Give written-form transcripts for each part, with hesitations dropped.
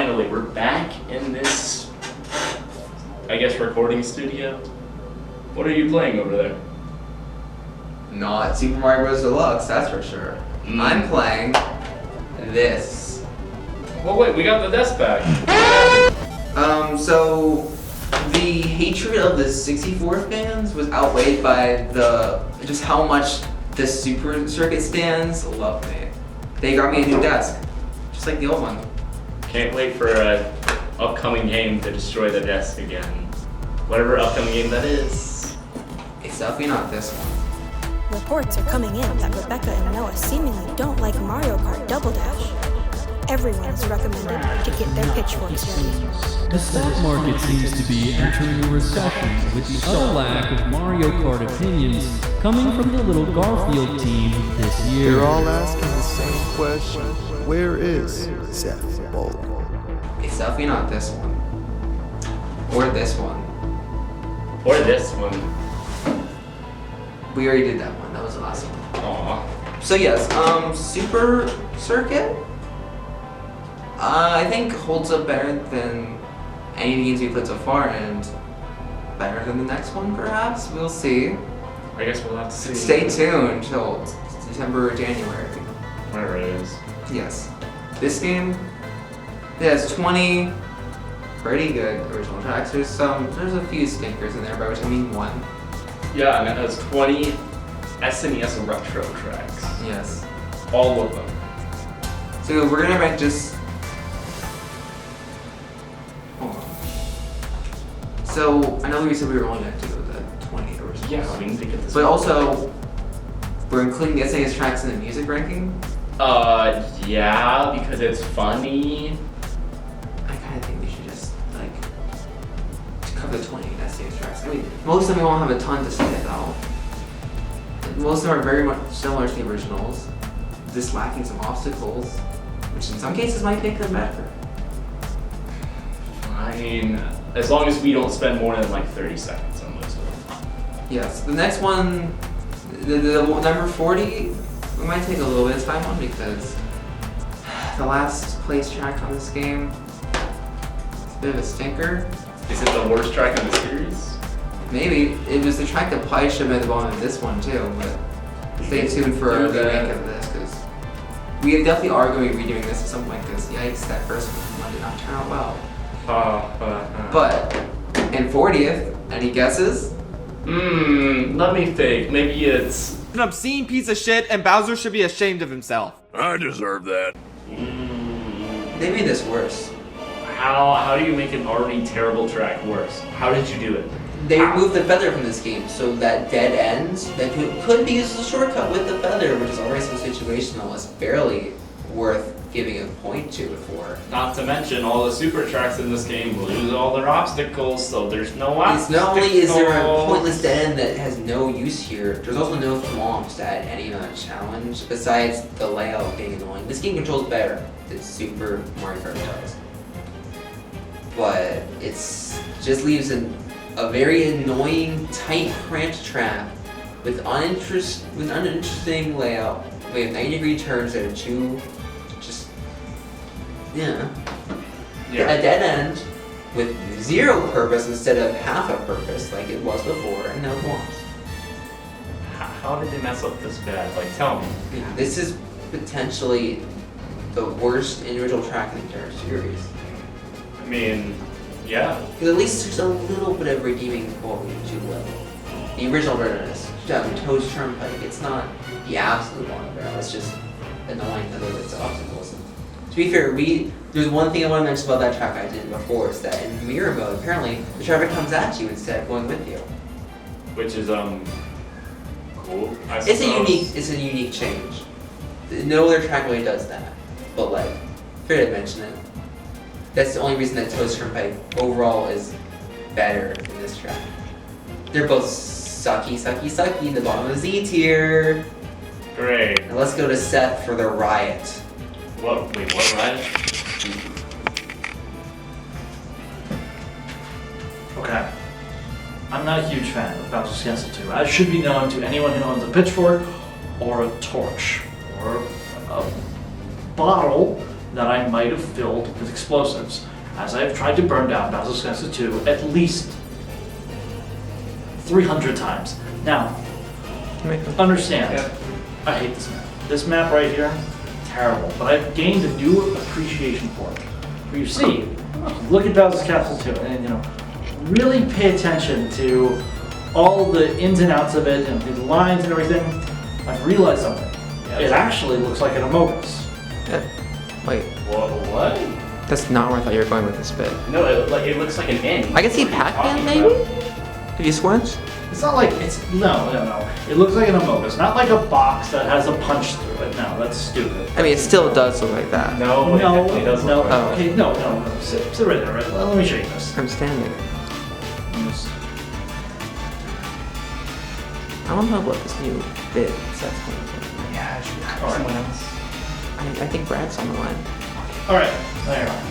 finally, we're back in this, I guess, recording studio. What are you playing over there? Not Super Mario Bros. Deluxe, that's for sure. I'm playing this. Well, wait, we got the desk back. So the hatred of the 64 fans was outweighed by just how much the Super Circuit stands love me. They got me a new desk, just like the old one. Can't wait for an upcoming game to destroy the desk again. Whatever upcoming game that is. It's definitely not this one. Reports are coming in that Rebbeca and Noah seemingly don't like Mario Kart Double Dash. Everyone is recommended to get their pitchforks ready. The stock market seems to be entering a recession with the utter lack of Mario Kart opinions coming from the Little Garfield team this year. They're all asking the same question. Where is Seth Bolin? It's definitely not this one. Or this one. Or this one. We already did that one. That was awesome. Aww. So yes, Super Circuit, I think holds up better than any of the games we've played so far, and better than the next one perhaps. We'll see. I guess we'll have to see. Stay tuned till December or January. Whatever it is. Yes. This game, it has 20 pretty good original tracks. There's a few stinkers in there, by which I mean one. Yeah, and it has 20 SNES retro tracks. Yes. All of them. So we're gonna rank just. Hold on. So I know we said we were only gonna do the 20 originals. Yeah, we need to get this. But also, we're including the SNES tracks in the music ranking. Yeah, because it's funny. I kind of think we should just cover the 20 SNES tracks. I mean, most of them we won't have a ton to say about. Most of them are very much similar to the originals, just lacking some obstacles, which in some cases might make them better. I mean, as long as we don't spend more than 30 seconds on most of them. Yes, the next one, the number 40, we might take a little bit of time on because the last place track on this game is a bit of a stinker. Is it the worst track in the series? Maybe. It was the track that probably should have been at the bottom of this one too, but stay tuned for a remake of this because we definitely are going to be redoing this at some point because yikes, that first one did not turn out well. But in 40th, any guesses? Let me think. Maybe it's An obscene piece of shit, and Bowser should be ashamed of himself. I deserve that. They made this worse. how do you make an already terrible track worse? How did you do it? They removed the feather from this game, so that dead end that could be used as a shortcut with the feather, which is already so situational, is barely worth giving a point to it for. Not to mention, all the super tracks in this game lose all their obstacles, so there's no obstacles. It's not only is there a pointless dead end that has no use here, there's also no thwomps to add any amount of challenge, besides the layout being annoying. This game controls better than Super Mario Kart does. But it's just leaves a very annoying, tight, cramped track with uninteresting layout. We have 90-degree turns that are too, a dead end with zero purpose instead of half a purpose like it was before, and no thwomps. How did they mess up this bad? Tell me. Yeah, this is potentially the worst individual track in the entire series. I mean, yeah. Because at least there's a little bit of redeeming quality to it. The original version is Toad's Turnpike. It's not the absolute one, it's just annoying that it's obstacles. To be fair, there's one thing I want to mention about that track I did before, is that in mirror mode, apparently the traffic comes at you instead of going with you. Which is cool. I It's suppose. a unique change. No other track really does that. But fair to mention it. That's the only reason that Toad's Turnpike overall is better than this track. They're both sucky, the bottom of the Z tier. Great. Now let's go to Seth for the riot. What? Wait, what riot? Okay. I'm not a huge fan of Bowser's Castle 2. It should be known to anyone who owns a pitchfork, or a torch, or a bottle that I might have filled with explosives, as I have tried to burn down Bowser's Castle 2 at least 300 times. Now, understand, I hate this map. This map right here, terrible, but I've gained a new appreciation for it. Where you see, look at Bowser's Castle 2, and really pay attention to all the ins and outs of it, and the lines and everything. I've realized something. It actually looks like an Among Us. Wait, What? that's not where I thought you were going with this bit. No, it looks like an N. I can see Pac-Man maybe? If you squint? It's not like no. It looks like an Among Us, not like a box that has a punch through it. No, that's stupid. I mean, it still does look like that. No, it definitely does no. look like that. Okay, no. Sit right there. Right. Let me show you this. I'm standing. I don't know what this new bit Seth's going for. Yeah, I should have someone else. I think Brad's on the line. All right, there you are.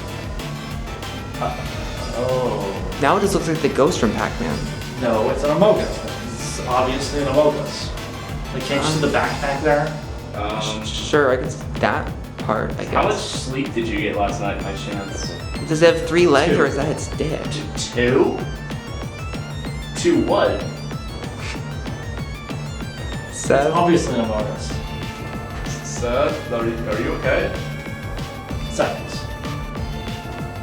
Oh. Now it just looks like the ghost from Pac-Man. No, it's an Among Us. It's obviously an Among Us. Like, can't you see the backpack there? Sure, I can see that part, I guess. How much sleep did you get last night, by chance? Does it have 3 legs 2. or is that its dick? 2? 2 what? Seth? Obviously an Among Us. Seth, are you okay? Seconds.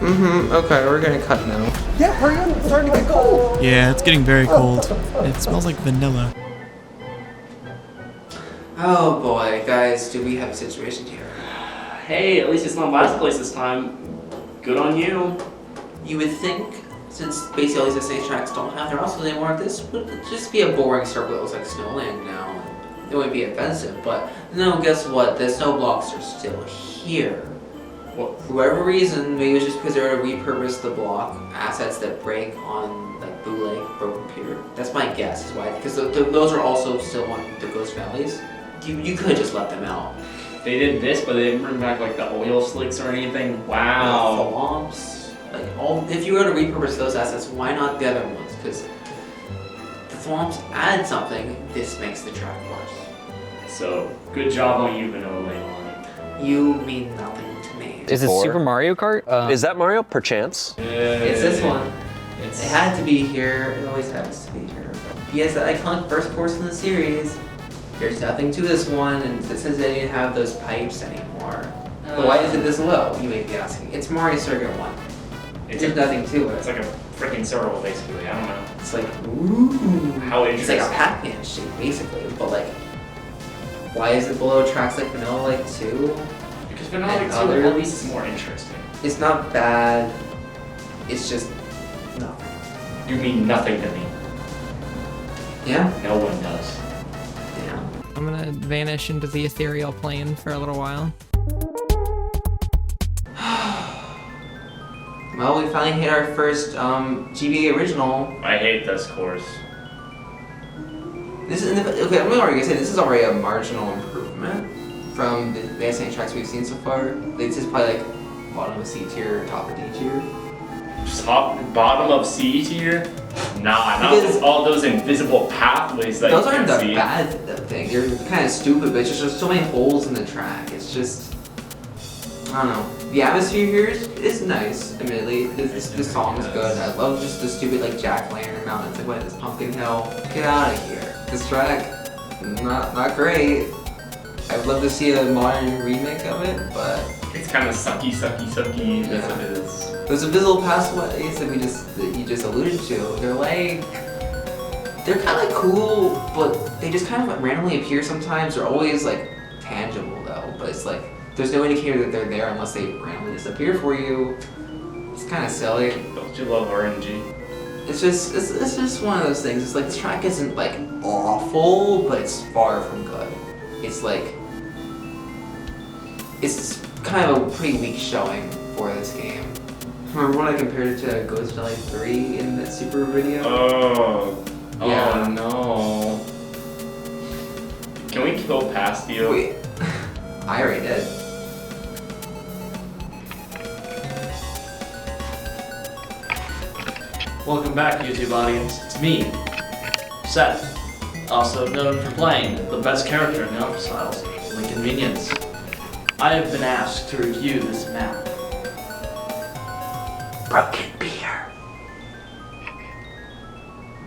Okay, we're gonna cut now. Yeah, hurry up, it's starting to get cold. Yeah, it's getting very cold. It smells like vanilla. Oh boy, guys, do we have a situation here? Hey, at least it's not last place this time. Good on you. You would think, since basically all these SA tracks don't have their also anymore, this would just be a boring circle that looks like Snowland now. And it wouldn't be offensive, but no, guess what? The snow blocks are still here. What? For whatever reason, maybe it's just because they're going to repurpose the block assets that break on like bootleg broken computer. That's my guess is why, because those are also still on the Ghost Valleys. You could just let them out. They did this, but they didn't bring back like the oil slicks or anything. Wow. Thwomps. Like if you were to repurpose those assets, why not the other ones? Because the Thwomps add something. This makes the track worse. So good job on you, Vanilla Leon. You mean nothing to me. Is it Super Mario Kart? Is that Mario, perchance? It's this one. It It's had to be here. It always has to be here. He has the iconic first course in the series. There's nothing to this one, and since they didn't have those pipes anymore. But why is it this low, you may be asking? It's Mario Circuit 1. There's nothing to it. It's like a freaking circle, basically. I don't know. It's like, ooh. How It's interesting. like a Pac-Man shape, basically. But like, why is it below tracks like Vanilla Like 2? Because Vanilla and Like 2 at others. least is more interesting. It's not bad. It's just nothing. You mean nothing to me. Yeah? No one does. Yeah. I'm gonna vanish into the ethereal plane for a little while. Well, we finally hit our first GBA original. I hate this course. This is okay. I'm already gonna say this is already a marginal improvement from the advancing tracks we've seen so far. It's just probably like bottom of C tier, top of D tier. Bottom of C tier? Nah, not Because with all those invisible pathways that those you aren't can the see. bad thing. They're kind of stupid, but it's just there's so many holes in the track. It's just I don't know. The atmosphere here is nice. Admittedly, this song is good. I love just the stupid like jack-o'-lantern mountains. Like what is this Pumpkin Hill? Get out of here. This track, not great. I'd love to see a modern remake of it, but It's kind of sucky. That's what it is. those invisible pathways that you just alluded to, they're kind of cool, but they just kind of randomly appear sometimes. They're always like tangible though, but it's like there's no indicator that they're there unless they randomly disappear for you. It's kind of silly. Don't you love RNG? It's just one of those things. It's like this track isn't like awful, but it's far from good. It's like it's kind of a pretty weak showing for this game. Remember when I compared it to Ghost Valley 3 in that Super video? Oh no. Can we go past you? Wait, I already did. Welcome back, YouTube audience. It's me, Seth, also known for playing the best character in the Alpha Styles, Lincoln Minions. I have been asked to review this map. Broken Pier.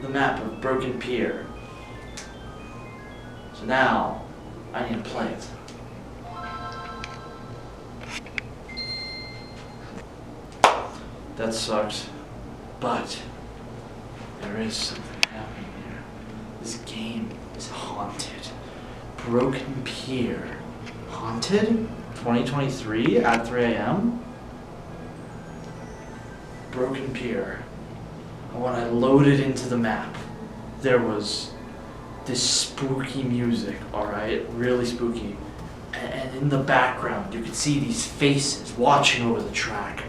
The map of Broken Pier. So now, I need to play it. That sucks. But there is something happening here. This game is haunted. Broken Pier. Haunted? 2023 at 3 a.m.? Broken Pier. And when I loaded into the map, there was this spooky music, alright? Really spooky. And in the background, you could see these faces watching over the track.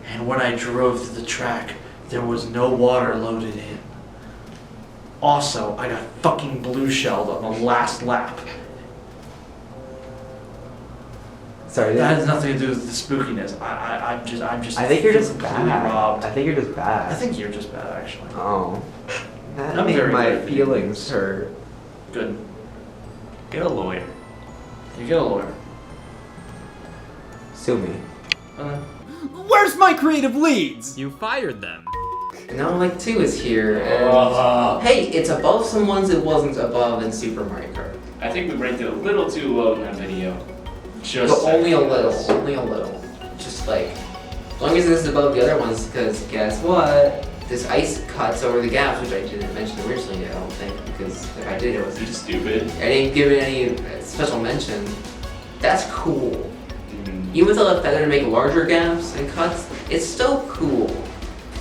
And when I drove to the track, there was no water loaded in. Also, I got fucking blue shelled on the last lap. Sorry, That has nothing to do with the spookiness. I'm just. I think you're just completely bad. robbed. I think you're just bad. I think you're just bad, actually. Oh. That I'm made very my good. feelings hurt. Good. Get a lawyer. You get a lawyer. Sue me. Where's my creative leads? You fired them. Now like 2 is here, and hey, it's above some ones it wasn't above in Super Mario Kart. I think we ranked it a little too low in that video. Just But only a little, Just like, as long as this is above the other ones, because guess what? This ice cuts over the gaps, which I didn't mention originally, I don't think, because if I did, it was just stupid. I didn't give it any special mention. That's cool. Even with a feather to make larger gaps and cuts, it's still cool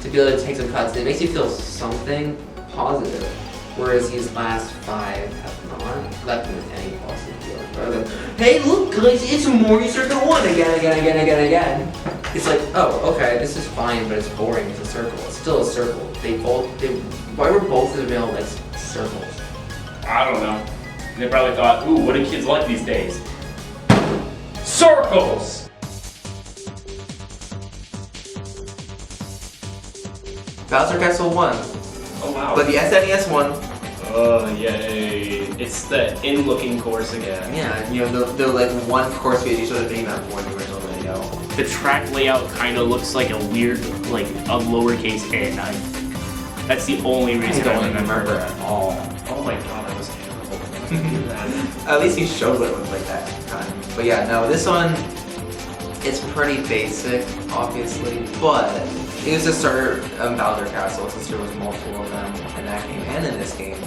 to be able to take some cuts. It makes you feel something positive. Whereas these last 5 have not left me with any positive feeling. Rather than, hey look guys, it's Mario Circle 1 again. It's like, oh, okay, this is fine, but it's boring, it's a circle. It's still a circle. Why were both of them like circles? I don't know. They probably thought, ooh, what do kids like these days? Circles! Bowser Castle 1. Oh wow. But the SNES one. Oh yay. It's the in-looking course again. Yeah, you know, the like one course video showed being that for the original video. The track layout kind of looks like a weird, like a lowercase n. That's the only reason I remember at all. Oh my god, that was terrible. At least he showed what it was like that time. But yeah, no, this one, it's pretty basic, obviously, but it was the starter of Bowser Castle since there was multiple of them in that game and in this game.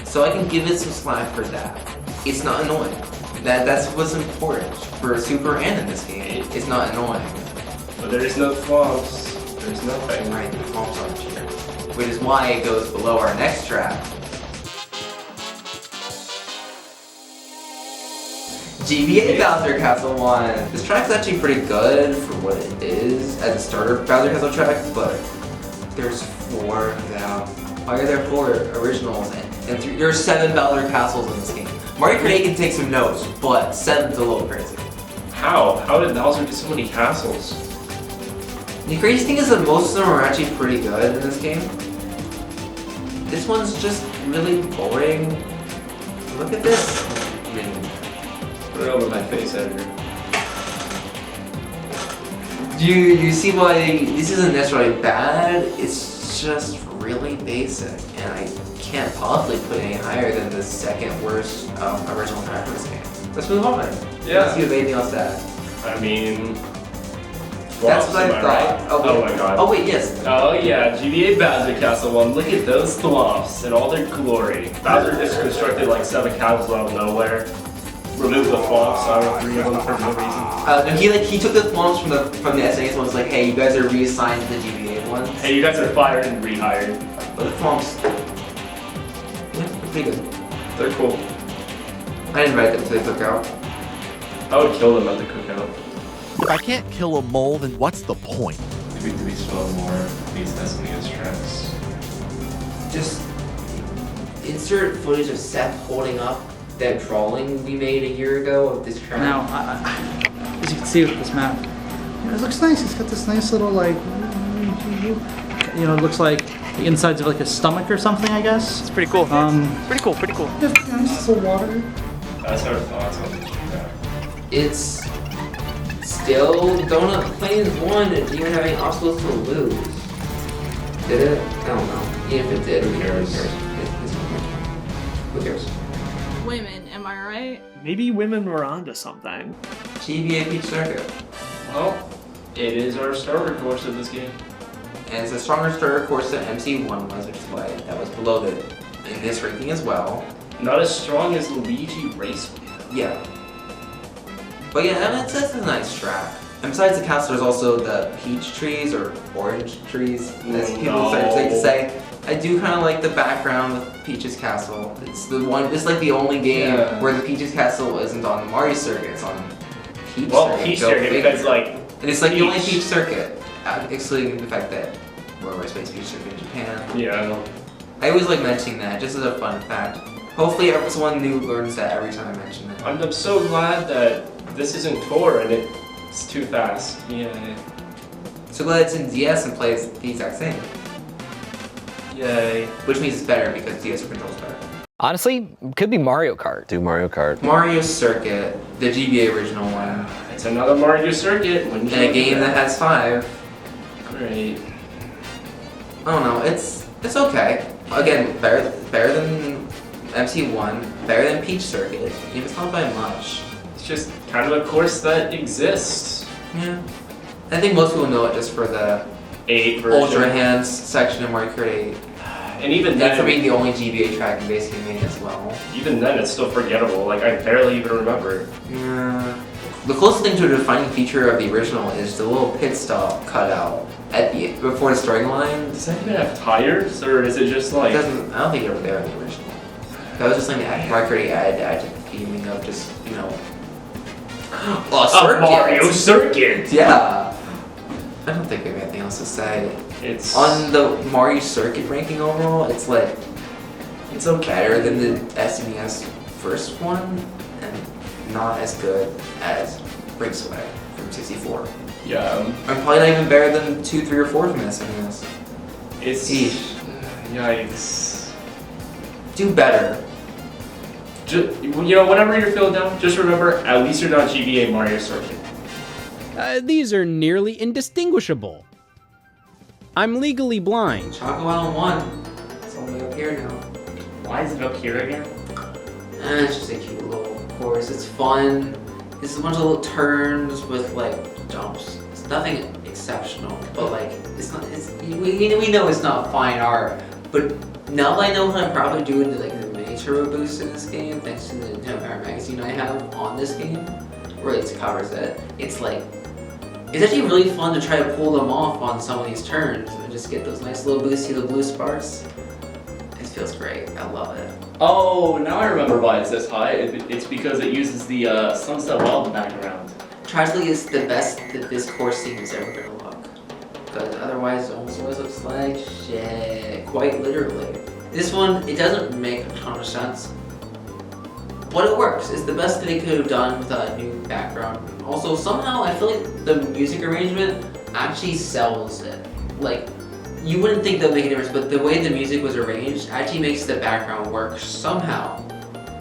So I can give it some slack for that. It's not annoying. That's what's important for Super and in this game. It's not annoying. But there's no flops. There's nothing. Right, the flops aren't here. Which is why it goes below our next track. GBA Bowser Castle 1. This track's actually pretty good for what it is as a starter Bowser Castle track, but there's 4 now. Why are there 4 originals and 3? There's 7 Bowser Castles in this game. Mario Kart 8 can take some notes, but 7's a little crazy. How? How did Bowser get so many castles? The crazy thing is that most of them are actually pretty good in this game. This one's just really boring. Look at this. I mean, put it over my face editor. Do you see why this isn't necessarily bad? It's just really basic, and I can't possibly put it any higher than the second worst original track in this game. Let's move on. Yeah. Let's see if anything else to add. I mean, that's what I thought. Right? Oh my god. Oh wait, yes. Oh yeah, GBA Bowser Castle 1. Look at those thwomps in all their glory. Bowser just constructed like 7 castles out of nowhere. Removed the thwomps out of 3 of them for no reason. No, he took the thwomps from the SNES ones. Like, hey, you guys are reassigned to the GBA ones. Hey, you guys are fired and rehired. But the thwomps, yeah, they're pretty good. They're cool. I didn't write them to the cookout. I would kill them at the cookout. If I can't kill a mole, then what's the point? Do we spell more of these SNES tracks? Just insert footage of Seth holding up that drawing we made a year ago of this track. Now, as you can see with this map, it looks nice. It's got this nice little like, you know, it looks like the insides of like a stomach or something, I guess. It's pretty cool. Pretty cool. Just nice little water. That's our thoughts on this track. It's Still, Donut Plains won and didn't even have any obstacles to lose. Did it? I don't know. Even if it did, who cares? Who cares? Women, am I right? Maybe women were onto something. GBA Peach Circuit. Well, it is our starter course of this game. And it's a stronger starter course than MC1 was, which is why that was below it in this ranking as well. Not as strong as Luigi Raceway. Yeah. But yeah, that's a nice track. And besides the castle, there's also the peach trees or orange trees, as people like to say. I do kind of like the background with Peach's Castle. It's the one. It's like the only game where the Peach's Castle isn't on the Mario Circuit. It's on Peach Circuit. Peach Circuit because like, and it's like the only Peach Circuit, excluding the fact that World Race Peach Circuit in Japan. Yeah. I always like mentioning that just as a fun fact. Hopefully, someone new learns that every time I mention it. I'm so glad that this isn't Tor and it's too fast. Yeah. So glad it's in DS and plays the exact same. Yay. Which means it's better because DS controls better. Honestly, could be Mario Kart. Do Mario Kart. Mario Circuit, the GBA original one. It's another Mario Circuit. In a game that has 5. Great. I don't know, it's okay. Again, better than MC1, better than Peach Circuit. Even if it's not by much. It's just kind of a course that exists. Yeah. I think most people know it just for the 8 version. Ultra Enhanced section of Mario Kart 8. And even then, for being the only GBA track in basically made as well. Even then, it's still forgettable. Like, I barely even remember it. Yeah. The closest thing to a defining feature of the original is the little pit stop cutout at the before the starting line. Does that even have tires, or is it just like? I don't think it was there in the original. That was just something that Mario Kart added to the theming of just, you know, a circuit. Mario Circuit. Yeah. I don't think we have anything else to say. It's on the Mario Circuit ranking overall. It's like it's okay. Better than the SNES first one, and not as good as Raceway from 64. Yeah. I'm probably not even better than 2, 3, or 4 from SNES. It's yikes. Do better. You know, whenever you're feeling down, just remember, at least you're not GBA Mario Circuit. These are nearly indistinguishable. I'm legally blind. Choco Island 1. It's only up here now. Why is it up here again? It's just a cute little course. It's fun. It's a bunch of little turns with like jumps. It's nothing exceptional, but like it's not. We know it's not fine art, but now that I know how to probably do it, like the mini turbo boost in this game, thanks to the Nintendo Power magazine I have on this game, where it covers it. It's like. It's actually really fun to try to pull them off on some of these turns and just get those nice little boosty little blue sparks. It feels great. I love it. Oh, now I remember why it says high. It's because it uses the Sunset Wild background. Tragically, it's the best that this course theme is ever going to look. Because otherwise, it almost always looks like shit. Quite literally. This one, it doesn't make a ton of sense. But it works. It's the best that they could have done with a new background. Also, somehow, I feel like the music arrangement actually sells it. Like, you wouldn't think that would make a difference, but the way the music was arranged actually makes the background work somehow.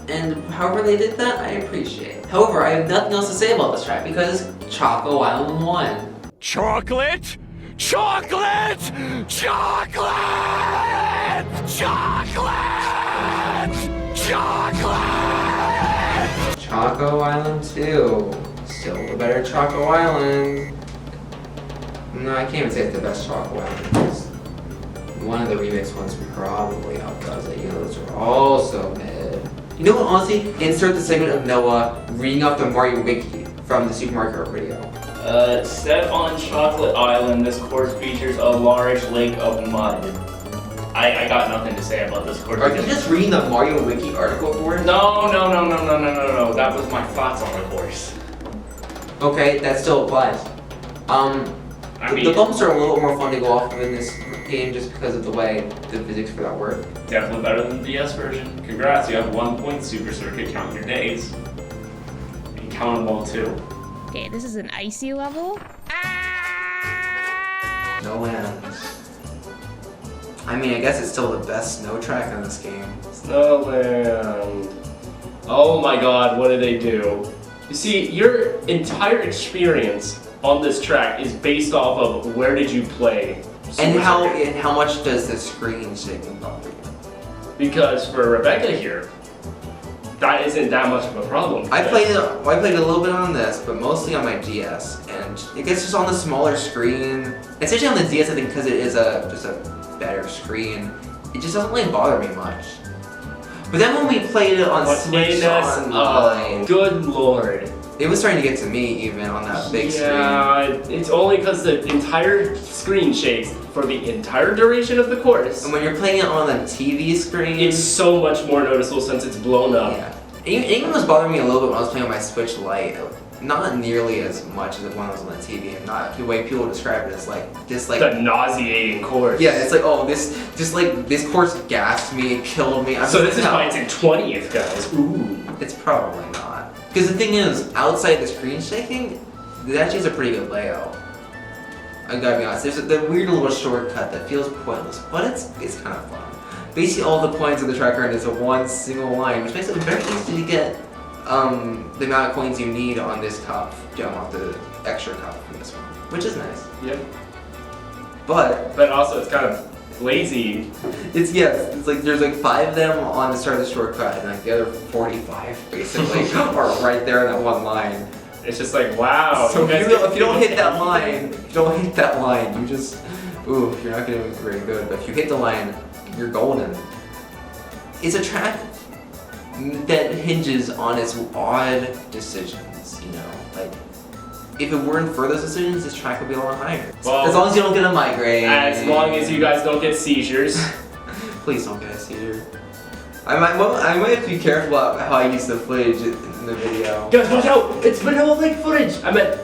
And however they did that, I appreciate. However, I have nothing else to say about this track because it's Choco Island 1. Chocolate! Chocolate! Chocolate! Chocolate! Chocolate! Choco Island 2. Still the better Choco Island. No, I can't even say it's the best Choco Island because one of the remix ones probably outdoes it. You know, those are also mid. You know what, honestly? Insert the segment of Noah reading off the Mario Wiki from the Super Mario Kart video. Set on Chocolate Island, this course features a large lake of mud. I got nothing to say about this course. Are you just reading the Mario Wiki article for it? No. That was my thoughts on the course. Okay, that still applies. The bumps are a little more fun to go off of in this game just because of the way the physics for that work. Definitely better than the DS version. Congrats, you have 1 point Super Circuit, count your days. And count them all too. Okay, this is an icy level. No lands. I mean, I guess it's still the best snow track in this game. Snowland. Oh my god, what did they do? You see, your entire experience on this track is based off of where did you play. And how much does the screen shaking bother you? Because for Rebecca here, that isn't that much of a problem. I played a little bit on this, but mostly on my DS, and it gets just on the smaller screen. Especially on the DS, I think because it is just a better screen, it just doesn't really bother me much. But then when we played it on Switch Online, good lord. It was starting to get to me even on that big screen. Yeah, it's only because the entire screen shakes for the entire duration of the course. And when you're playing it on a TV screen, it's so much more noticeable since it's blown up. Yeah. It even was bothering me a little bit when I was playing on my Switch Lite. Not nearly as much as when I was on the TV, and not the way people describe it. It's like this, like the nauseating course. Yeah, it's like, oh, this course gassed me, killed me. So this is why it's in 20th, guys. Ooh. It's probably not. Because the thing is, outside the screen shaking, it actually is a pretty good layout. I gotta be honest. There's the weird little shortcut that feels pointless, but it's kind of fun. Basically, all the points of the track are in one single line, which makes it very easy to get the amount of coins you need on this cup. You don't want the extra cup from this one, which is nice. Yep. But also it's kind of lazy. It's like there's like 5 of them on the start of the shortcut, and like the other 45 basically are right there in that one line. It's just like, wow. So if you don't hit that line, you just you're not gonna be very good. But if you hit the line, you're golden. It's a track that hinges on its odd decisions, you know, like if it weren't for those decisions, this track would be a lot higher. Well, as long as you don't get a migraine. As long as you guys don't get seizures. Please don't get a seizure. I might have to be careful about how I use the footage in the video. Guys, watch out! It's vanilla lake footage! I meant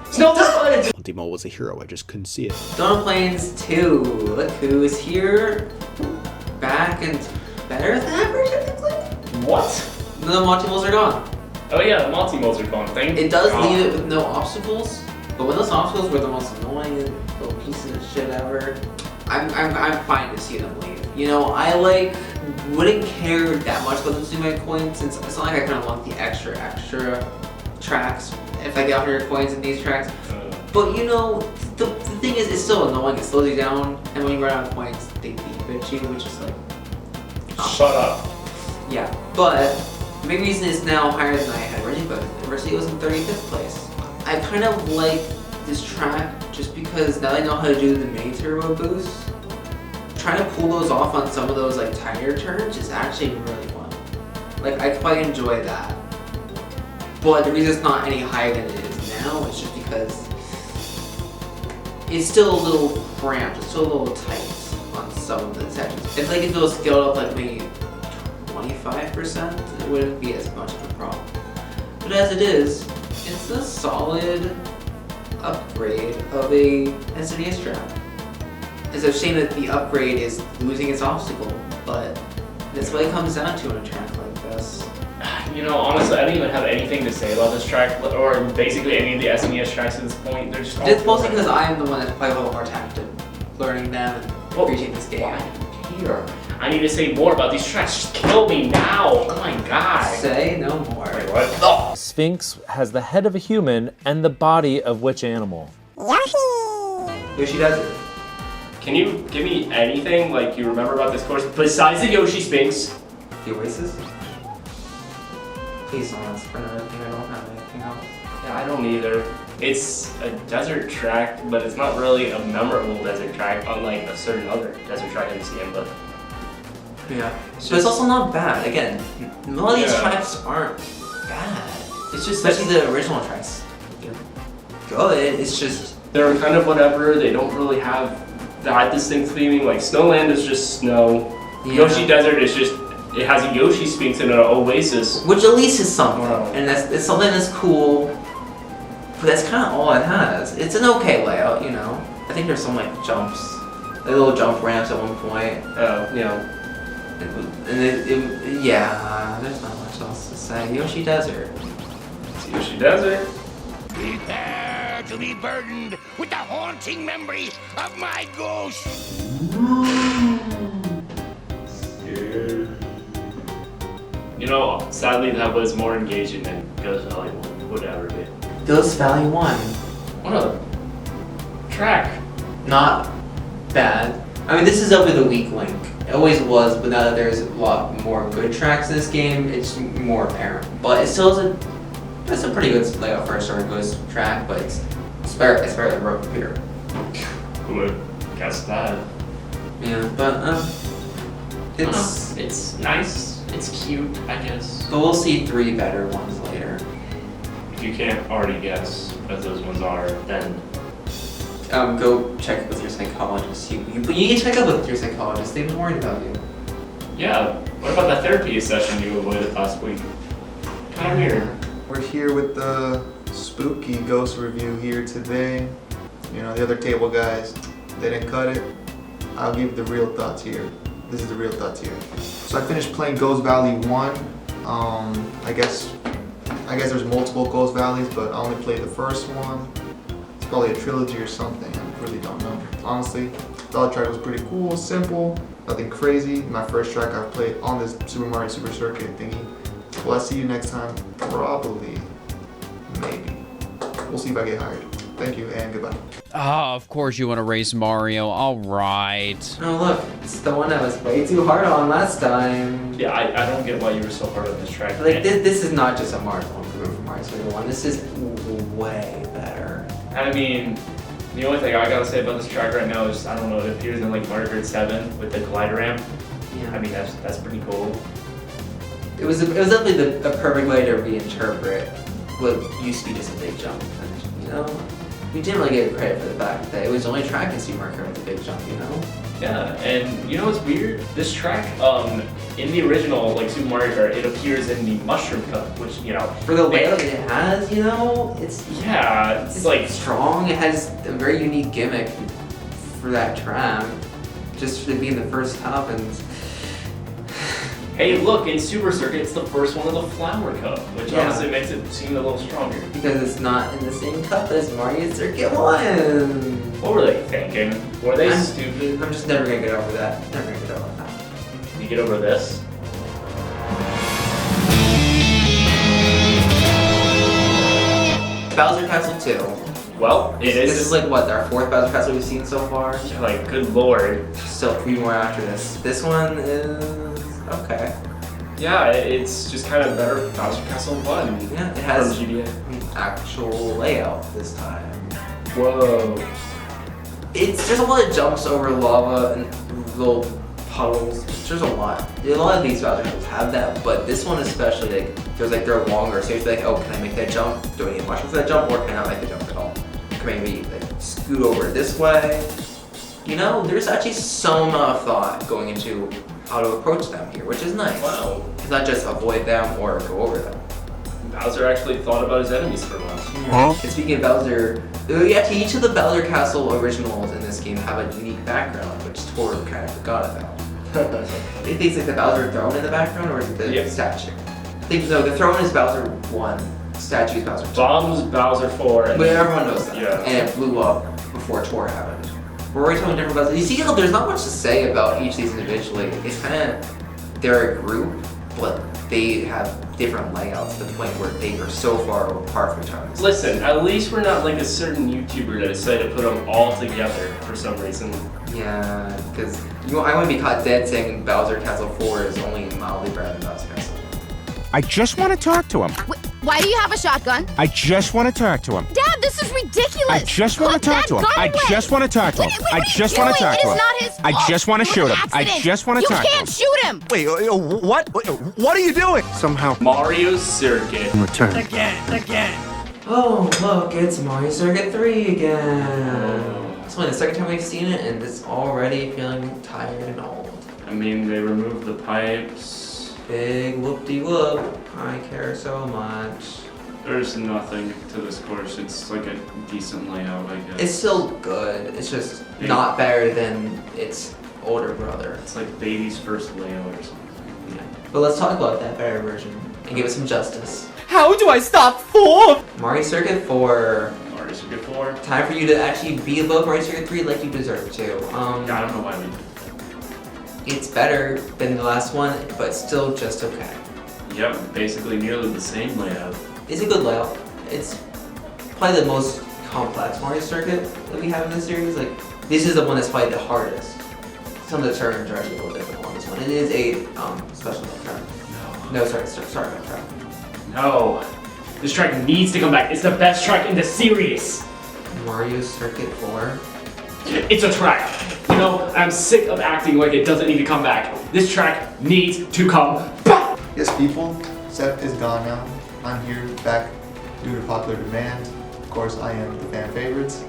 snow footage! Monty Mole was a hero, I just couldn't see it. Donut Plains 2. Look who's here. Back and better than ever, technically. What? The Monty Moles are gone. Oh yeah, the Monty Moles are gone. Thank It does God. leave it with no obstacles, but when those obstacles were the most annoying little pieces of shit ever, I'm fine to see them leave. You know, I wouldn't care that much about losing my coins, since it's not like I kind of want the extra tracks if I get 100 coins in these tracks. But you know, the thing is, it's still annoying. It slows you down, and when you run out of points, they beep at you, which is like, shut up. Yeah, but the big reason it's now higher than I had originally, but originally it was in 35th place. I kind of like this track just because now I know how to do the mini turbo boost. Trying to pull those off on some of those like tighter turns is actually really fun. Like I quite enjoy that. But the reason it's not any higher than it is now is just because it's still a little cramped, it's still a little tight on some of the sections. It's like if it was scaled up like maybe 25%, it wouldn't be as much of a problem. But as it is, it's a solid upgrade of a SNES track. It's a shame that the upgrade is losing its obstacle, but that's what it comes down to in a track like this. You know, honestly, I don't even have anything to say about this track, or basically any of the SNES tracks at this point. They're just all It's mostly because I am the one that's probably a little more talented, learning them and appreciating this game. Here. I need to say more about these tracks. Just kill me now! Oh my god! Say no more. Wait, what? Oh. Sphinx has the head of a human and the body of which animal? Yoshi does it. Can you give me anything like you remember about this course besides the Yoshi Sphinx? The Oasis? Please don't ask for another thing. I don't have anything else. Yeah, I don't either. It's a desert track, but it's not really a memorable desert track, unlike a certain other desert track in this game, but... Yeah. But it's also not bad. Again, a lot of these tracks aren't bad. It's just, especially the original tracks. They're good, it's just... They're kind of whatever, they don't really have that distinct theming, like Snowland is just snow. Yeah. Yoshi Desert is just, it has a Yoshi Sphinx and an Oasis. Which at least is something, and it's something that's cool, but that's kind of all it has. It's an okay layout, you know. I think there's some like jumps, like little jump ramps at one point. You know. And yeah, there's not much else to say. Yoshi Desert. It's Yoshi Desert. Prepare to be burdened with the haunting memory of my ghost. You know, sadly that was more engaging than Ghost Hollywood, would ever be. Ghost Valley 1. What a track. Not bad. I mean, this is over the weak link. It always was, but now that there's a lot more good tracks in this game, it's more apparent. But it still is it's a pretty good layout for a Star Ghost track, but it's better than Road Computer. Who would guess that? Yeah, but it's nice. It's cute, I guess. But we'll see 3 better ones later. If you can't already guess what those ones are, then go check with your psychologist. You need to check up with your psychologist. They've been worried about you. yeah. What about that therapy session you avoided last week? Kind of weird. We're here with the spooky ghost review here today. You know, the other table guys, they didn't cut it. I'll give the real thoughts here. This is the real thoughts here. So I finished playing Ghost Valley 1. I guess there's multiple Ghost Valleys, but I only played the first one. It's probably a trilogy or something. I really don't know. Honestly, the other track was pretty cool, simple, nothing crazy. My first track I've played on this Super Mario Super Circuit thingy. Will I see you next time? Probably. Maybe. We'll see if I get hired. Thank you and goodbye. Oh, of course you want to race Mario. All right. Oh look, it's the one I was way too hard on last time. Yeah, I don't get why you were so hard on this track. Like this is not just a Mario 1 improvement from Mario Kart 1. This is way better. I mean, the only thing I gotta say about this track right now is, I don't know, it appears in like Mario Kart 7 with the glider ramp. Yeah. I mean, that's pretty cool. It was definitely the perfect way to reinterpret what used to be just a big jump. And, you know, we didn't really get credit for the fact that it was the only track in Super Mario Kart with a big jump, you know? Yeah, and you know what's weird? This track, in the original like Super Mario Kart, it appears in the Mushroom Cup, which, you know, for the layout it has, you know, it's like strong. It has a very unique gimmick for that track, just for being the first cup. And hey, look, in Super Circuit, it's the first one of the Flower Cup, which honestly makes it seem a little stronger. Because it's not in the same cup as Mario Circuit 1. What were they thinking? Were they stupid? I'm just never gonna get over that. Never gonna get over that. You get over this? Bowser Castle 2. Well, This is like what, our 4th Bowser Castle we've seen so far? Yeah, like, good lord. Still 3 more after this. This one is okay. Yeah, it's just kind of better Bowser Castle 1. Yeah, it has from GBA. Actual layout this time. Whoa. There's a lot of jumps over lava and little puddles. There's a lot. A lot of these Bowser Castles have that, but this one especially, they're longer. So you're like, oh, can I make that jump? Do I need a mushroom for that jump, or can I not make the jump at all? Can I maybe scoot over this way? You know, there's actually some thought going into how to approach them here, which is nice. Wow. It's not just avoid them or go over them. Bowser actually thought about his enemies for once. And speaking of Bowser, actually each of the Bowser Castle originals in this game have a unique background, which Tor kind of forgot about. Do you think it's like the Bowser throne in the background, or is it the statue? I think no, the throne is Bowser 1, statue is Bowser 2. Bomb's Bowser 4. But everyone knows that. Yeah. And it blew up before Tor happened. We're already talking different Bowser. You see how there's not much to say about each of these individually. It's kind of, they're a group, but they have different layouts to the point where they are so far apart from each other. Listen, at least we're not like a certain YouTuber that decided to put them all together for some reason. Yeah, because I wouldn't be caught dead saying Bowser Castle 4 is only mildly better than Bowser Castle. I just want to talk to him. Why do you have a shotgun? I just want to talk to him. Dad, this is ridiculous. I just want to talk to him. I just want to talk to him. I just want to talk to him. I just want to shoot him. I just want to talk to him. You can't shoot him. Wait, what? What are you doing? Somehow. Mario Circuit. Return. Again. Oh, look, it's Mario Circuit 3 again. It's only the second time we've seen it, and it's already feeling tired and old. I mean, they removed the pipes. Big whoop-de-whoop. I care so much. There's nothing to this course. It's like a decent layout, I guess. It's still good. It's just not better than its older brother. It's like baby's first layout or something. Yeah. But let's talk about that better version and give it some justice. How do I stop 4? Mario Circuit 4. Mario Circuit 4. Time for you to actually be above Mario Circuit 3 like you deserve to. I don't know why we did. It's better than the last one, but still just okay. Yep, basically nearly the same layout. It's a good layout. it's probably the most complex Mario circuit that we have in this series. Like, this is the one that's probably the hardest. Some of the turns are actually a little different on this one. It is a special track. No, sorry, track. No. This track needs to come back. It's the best track in the series. Mario Circuit 4? It's a track. You know, I'm sick of acting like it doesn't need to come back. This track needs to come back. Yes, people, Seth is gone now. I'm here back due to popular demand. Of course, I am the fan favorites.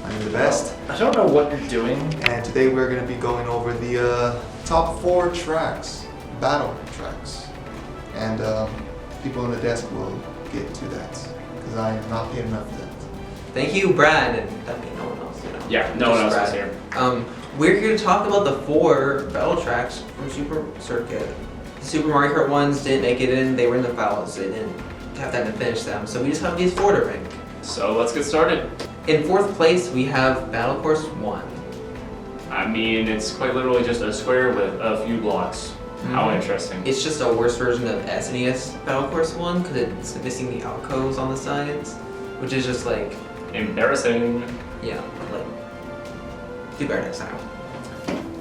I'm the best. I don't know what you're doing. And today we're going to be going over the top 4 tracks, battle tracks. And people on the desk will get to that, because I am not paid enough for that. Thank you, Brad, and definitely no one else, you know. Yeah, no one else is here. We're here to talk about the 4 battle tracks from Super Circuit. The Super Mario Kart ones didn't make it in, they were in the finals, they didn't have time to finish them, so we just have these 4 to rank. So let's get started. In 4th place, we have Battle Course 1. I mean, it's quite literally just a square with a few blocks. How interesting. It's just a worse version of SNES Battle Course 1 because it's missing the alcoves on the sides, which is just like... embarrassing. Yeah, like, do better next time.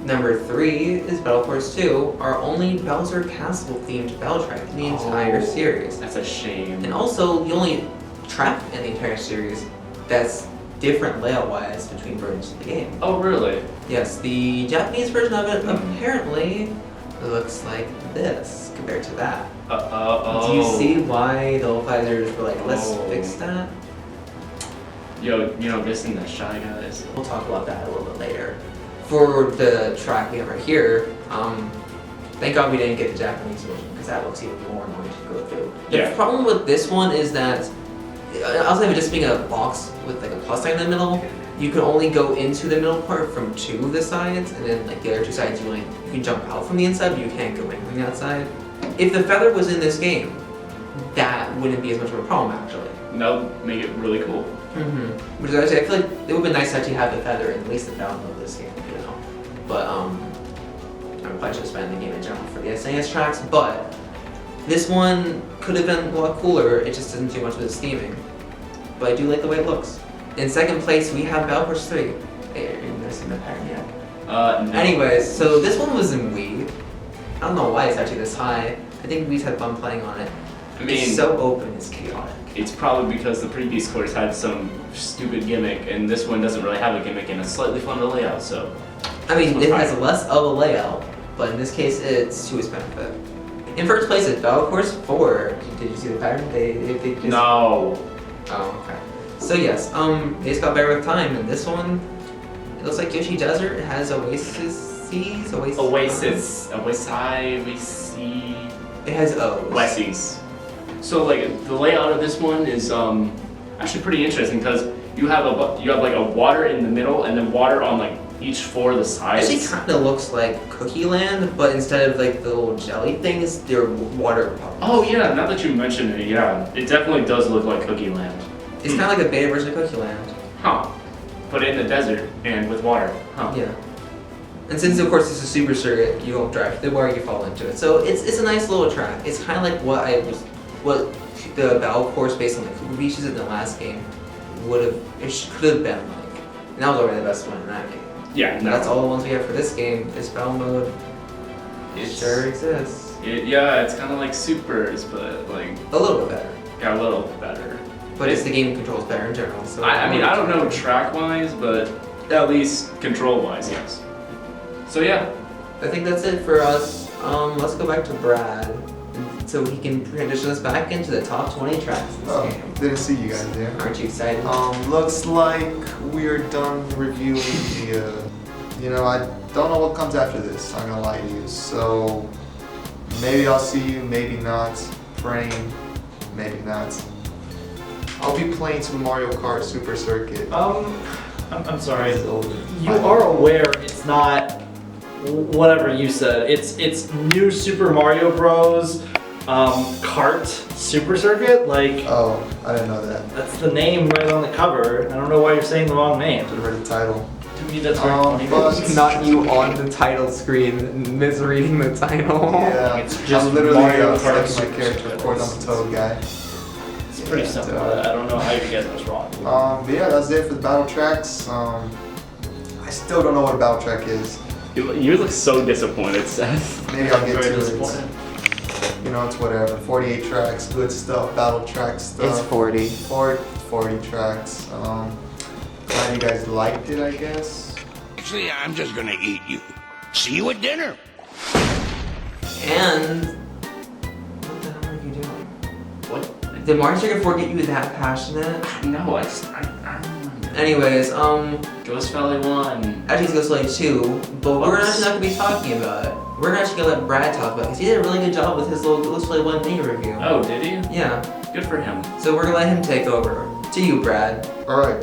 Number 3 is Battle Course 2, our only Bowser Castle themed battle track in the entire series. That's a shame. And also the only track in the entire series that's different layout-wise between versions of the game. Oh, really? Yes, the Japanese version of it apparently looks like this compared to that. Do you see why the localizers were like, let's fix that? Yo, you know, missing the Shy Guys. We'll talk about that a little bit later. For the track we have right here, thank God we didn't get the Japanese version because that looks even more annoying to go through. The problem with this one is that, outside of just being a box with like a plus sign in the middle, you can only go into the middle part from 2 of the sides, and then like the other 2 sides you can jump out from the inside, but you can't go in from the outside. If the feather was in this game, that wouldn't be as much of a problem actually. No, make it really cool. Which is actually, I feel like it would be nice to actually have the feather in at least the download of this game, you know. But I probably should spend the game in general for the SNES tracks, but this one could have been a lot cooler, it just doesn't do much with the scheming. But I do like the way it looks. In 2nd place, we have Battle Course 3. Hey, are you missing the pattern yet? No. Anyways, so this one was in Wii. I don't know why it's actually this high. I think Wii's had fun playing on it. I mean, it's so open, it's chaotic. It's probably because the previous course had some stupid gimmick, and this one doesn't really have a gimmick, and it's slightly fun to lay out, so... I mean, it has less of a layout, but in this case, it's to its benefit. In 1st place is Battle Course 4. Did you see the pattern? They just... No. Oh, okay. So yes, they just got better with time, and this one, it looks like Yoshi Desert. It has Oasis. It has O's. Wessies. So like the layout of this one is actually pretty interesting because you have like a water in the middle and then water on like each 4 of the sides. It actually kind of looks like Cookie Land, but instead of like the little jelly things, they're water puddles. Oh yeah, now that you mention it, yeah, it definitely does look like Cookie Land. It's kind of like a beta version of Cookie Land. Huh. But in the desert and with water. Huh. Yeah. And since of course it's a super circuit, you won't drive the water, you fall into it. So it's a nice little track. It's kind of like what the battle course based on the Koopa Beaches in the last game could have been like. And that was already the best one in that game. Yeah, no. That's all the ones we have for this game. This battle mode, it sure exists. Yeah, it's kind of like Supers, but like... a little bit better. Yeah, a little bit better. But it's the game controls better in general, so... I mean, I don't know track-wise, but at least control-wise, yes. So yeah. I think that's it for us. Let's go back to Brad, so he can transition us back into the top 20 tracks in this game. Didn't see you guys there. Aren't you excited? Looks like we're done reviewing the, you know, I don't know what comes after this, I'm gonna lie to you. So, maybe I'll see you, maybe not. Praying, maybe not. I'll be playing Super Mario Kart Super Circuit. I'm sorry. You are aware it's not whatever you said. It's new Super Mario Bros. Kart Super Circuit. Like, oh, I didn't know that. That's the name right on the cover. I don't know why you're saying the wrong name. Should have read the title. To me, that's very funny. But not you on the title screen misreading the title. Yeah, it's just I'm literally Mario Kart my character. Of course, I'm a Toad guy. pretty simple. I don't know how you get this wrong. But yeah, that's it for the battle tracks. I still don't know what a battle track is. You look so disappointed, Seth. Maybe I'll get Very to disappointed. it. You know, it's whatever. 48 tracks, good stuff, battle track stuff. It's 40. 40 tracks. Glad you guys liked it, I guess. See, I'm just gonna eat you. See you at dinner. And what the hell are you doing? What? Did Mario Kart 4 get you that passionate? No, I don't know. Anyways, Ghost Valley 1. Actually, it's Ghost Valley 2, but we're actually not gonna be talking about it. We're actually gonna let Brad talk about it because he did a really good job with his little Ghost Valley 1 mini review. Oh, did he? Yeah. Good for him. So we're gonna let him take over. To you, Brad. Alright,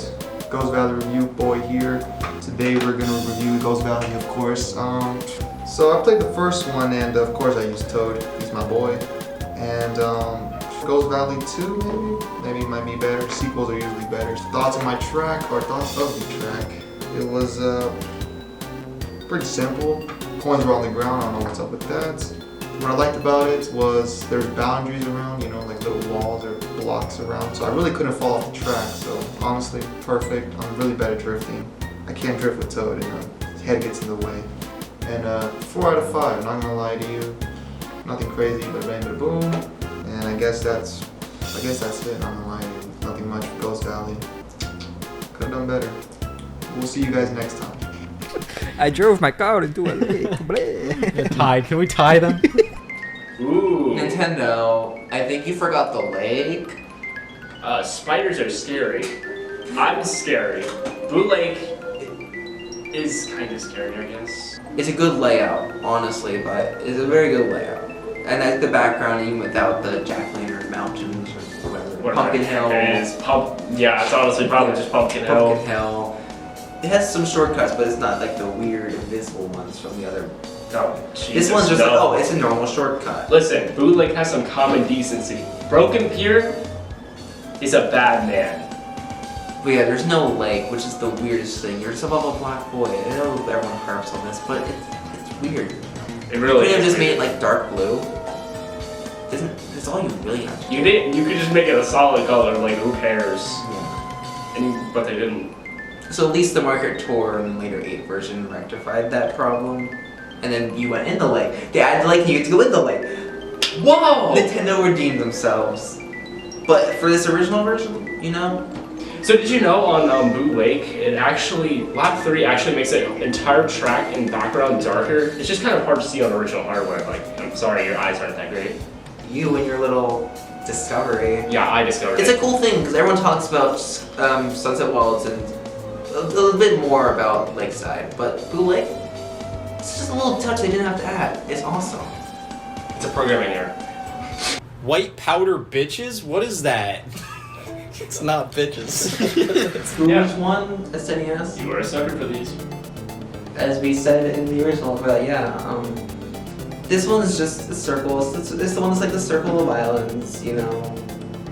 Ghost Valley review boy here. Today we're gonna review Ghost Valley, of course. So I played the first one, and of course I used Toad. He's my boy. And Ghost Valley 2, maybe it might be better. Sequels are usually better. Thoughts on my track, or thoughts of the track? It was pretty simple. Coins were on the ground. I don't know what's up with that. What I liked about it was there's boundaries around, you know, like little walls or blocks around. So I really couldn't fall off the track. So honestly, perfect. I'm really bad at drifting. I can't drift with Toad, you know, his head gets in the way. And 4 out of 5, not gonna lie to you. Nothing crazy, but bang, but boom. And I guess that's it, not gonna lie to you. Nothing much for Ghost Valley. Could've done better. We'll see you guys next time. I drove my car into a lake. Tied. Can we tie them? Ooh. Nintendo, I think you forgot the lake. Spiders are scary. I'm scary. Blue Lake is kind of scary, I guess. It's a good layout, honestly, but it's a very good layout. And that's the background, even without the jack-o'-lantern mountains or whatever. Pumpkin Hill. Yeah, it's honestly probably just Pumpkin Hill. Pumpkin Hill. It has some shortcuts, but it's not like the weird invisible ones from the other. Oh, Jesus, this one's just no. like, oh, it's a normal shortcut. Listen, Blue Lake has some common decency. Broken Pier is a bad man. But yeah, there's no lake, which is the weirdest thing. You're above a black void. I know everyone harps on this, but it's weird. It really You could have is just weird. made it like dark blue. That's all you really have to do. You could just make it a solid color, like who cares? Yeah. But they didn't. So at least the Mario Kart Tour and the later 8 version rectified that problem. And then you went in the lake. They added the lake and you get to go in the lake. Whoa! Nintendo redeemed themselves. But for this original version, you know? So did you know on Blue Lake, it actually, lap 3 actually makes the entire track and background darker. It's just kind of hard to see on original hardware. Like, I'm sorry, your eyes aren't that great. You and your little discovery. Yeah, I discovered It's it. a cool thing because everyone talks about Sunset Wilds and a little bit more about Lakeside. But Blue Lake, it's just a little touch they didn't have to add. It's awesome. It's a programming error. White powder bitches? What is that? It's not bitches. Rouge one, SNES. You are a sucker for these. As we said in the original, but yeah, this one is just a circle. It's the one that's like the circle of islands, you know.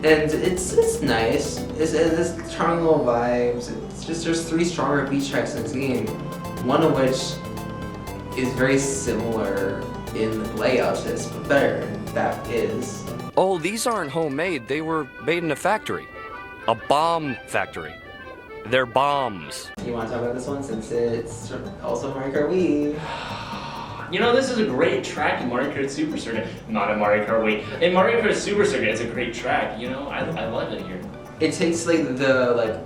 And it's nice. It's charming little vibes. It's just there's 3 stronger beach tracks in this game. One of which is very similar in layout to this, but better. And that is. Oh, these aren't homemade. They were made in a factory. A bomb factory. They're bombs. You want to talk about this one since it's also Mario Kart Wii? You know, this is a great track in Mario Kart Super Circuit. Not in Mario Kart Wii. In Mario Kart Super Circuit, it's a great track. You know, I love it here. It takes like the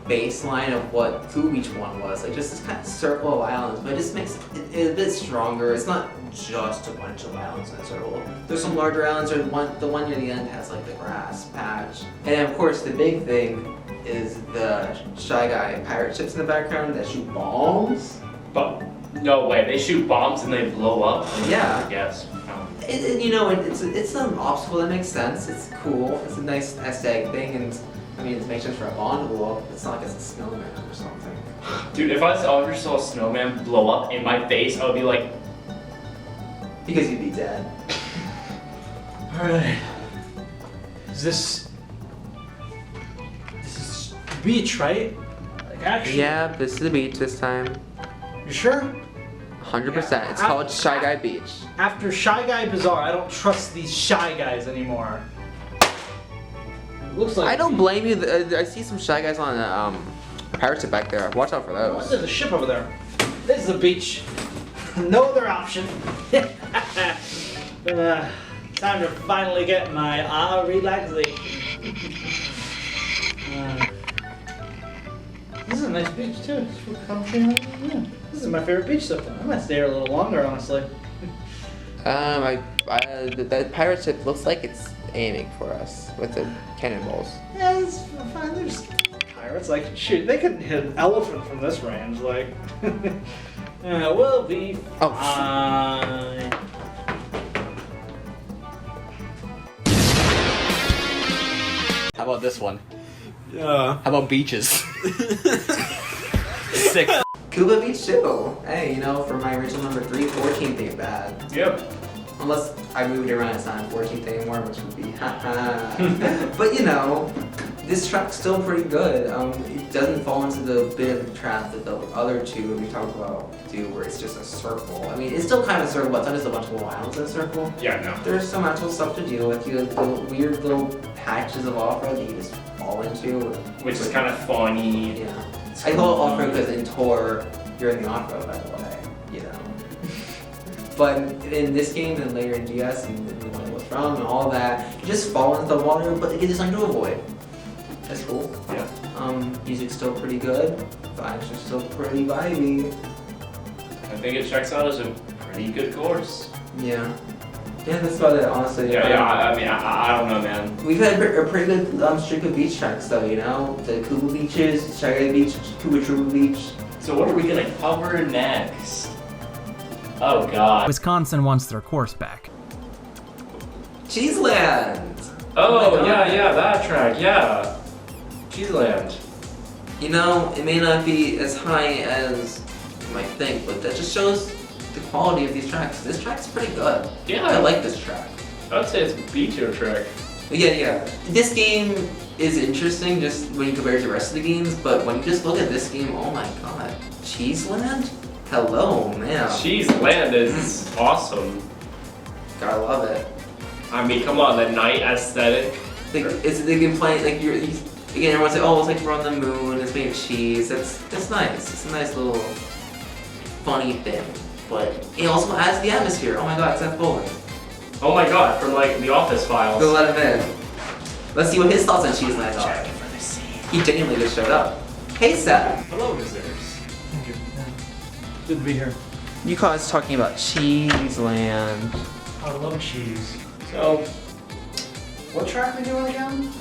baseline of what who each one was, like just this kind of circle of islands, but it just makes it a bit stronger. It's not just a bunch of islands in a circle. There's some larger islands, or the one near the end has like the grass patch. And then, of course, the big thing is the Shy Guy pirate ships in the background that shoot bombs. But no way, they shoot bombs and they blow up. Yeah. Yes. You know, it's an obstacle that makes sense. It's cool. It's a nice aesthetic thing, and I mean, it makes sense for a bomb to blow up. It's not like it's a snowman or something. Dude, if I ever saw a snowman blow up in my face, I would be like... Because you'd be dead. Alright. Is this the beach, right? Like actually. Yeah, this is the beach this time. You sure? 100%. It's called Shy Guy Beach. After Shy Guy Bazaar, I don't trust these shy guys anymore. Looks like. I don't blame you. I see some shy guys on pirate ship back there. Watch out for Oh, those. there's a ship over there. This is the beach. No other option. Time to finally get my relaxation. This is a nice beach too. It's comfy. Yeah. This is my favorite beach so far. I might stay here a little longer, honestly. That pirate ship looks like it's aiming for us with the cannonballs. Yeah, it's fine. There's pirates. Like, shoot, they could hit an elephant from this range. Like, we'll be fine. How about this one? Yeah. How about beaches? Sick. Cuba Beach too. Hey, you know, for my original number 3, 14th ain't bad. Yep. Unless I moved around, it's not 14th anymore, which would be haha. But you know, this track's still pretty good. It doesn't fall into the bit of a trap that the other two we talked about do, where it's just a circle. I mean, it's still kind of a circle, but it's not just a bunch of little islands in a circle. Yeah, no. There's some actual stuff to deal with. You have the weird little patches of off-road that you just fall into. Which is kind of funny. Yeah. I call it off-road because in Tor, you're in the off-road, by the way. You know. But in this game and later in DS and the one it was from and all that, you just fall into the water, but it is something to avoid. That's cool. Yeah. Music's still pretty good. Vibes are still pretty vibey. I think it checks out as a pretty good course. Yeah. Yeah, that's about it, honestly. Yeah, I mean, I don't know, man. We've had a pretty good streak of beach tracks, though, you know? The Cuba beaches, Chagrin Beach, Cuba Truba Beach. So what are we gonna cover next? Oh god. Wisconsin wants their course back. Cheeseland! Oh yeah, that track, yeah. Cheeseland. You know, it may not be as high as you might think, but that just shows the quality of these tracks. This track's pretty good. Yeah. I like this track. I would say it's a B-tier track. Yeah. This game is interesting just when you compare it to the rest of the games, but when you just look at this game, oh my god. Cheeseland? Hello, man. Cheeseland is awesome. Gotta love it. I mean, come on, the night aesthetic. They can play, like, again, everyone say, oh, it's like we're on the moon, it's made of cheese. That's nice. It's a nice little funny thing. But it also adds the atmosphere. Oh my god, Seth Bolin. Oh my god, from like The Office Files. Go let him in. Let's see what his thoughts on Cheeseland are. He genuinely just showed up. Hey, Seth. Hello, visitors. Thank you. Good to be here. You caught us talking about Cheeseland. I love cheese. So, what track are we doing again?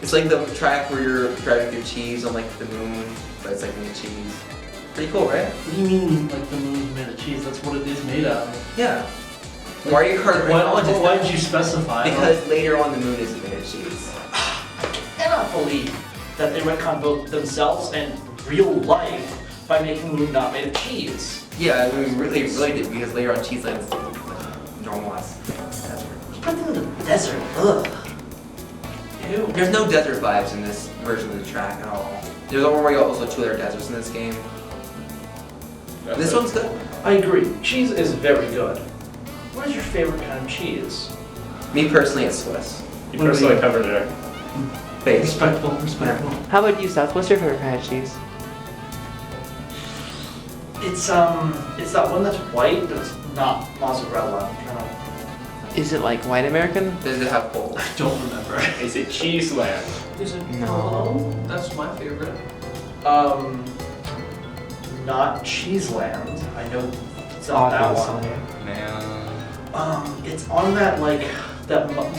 It's like the track where you're driving through cheese on like the moon, but it's like made of cheese. Pretty cool, right? What do you mean, like the moon's made of cheese? That's what it is made out of. Yeah. Mario Kart. Why did you specify? Because later on the moon isn't made of cheese. I cannot believe that they retconned both themselves and real life by making the moon not made of cheese. Yeah, I mean, really did, because later on Cheeseland's normalized. Nothing in the desert. Ugh. Ew. There's no desert vibes in this version of the track at all. There's already also 2 other deserts in this game. This one's good. I agree. Cheese is very good. What is your favorite kind of cheese? Me personally, it's Swiss. You personally covered it. Base. Respectful. How about you, Seth? What's your favorite kind of cheese? It's that one that's white, but it's not mozzarella. Is it like white American? Does it have holes? I don't remember. Is it Cheeseland? Is it? No. That's my favorite. Not Cheeseland. I know it's on that one. Man. It's on that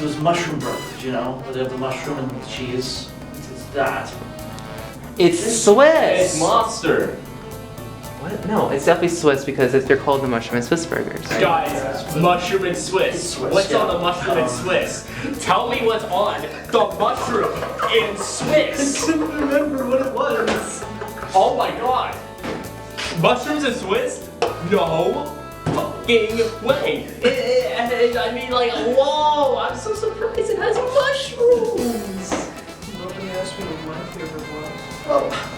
those mushroom burgers, you know, where they have the mushroom and the cheese. It's that. It's Swiss. It's Monster. What? No, it's definitely Swiss because they're called the mushroom and Swiss burgers. Guys, mushroom and Swiss. What's on the mushroom and Swiss? Tell me what's on the mushroom and Swiss. I couldn't remember what it was. Oh my god. Mushrooms and Swiss? No fucking way. I mean, like, whoa, I'm so surprised it has mushrooms. Nobody asked me what my favorite was. Oh.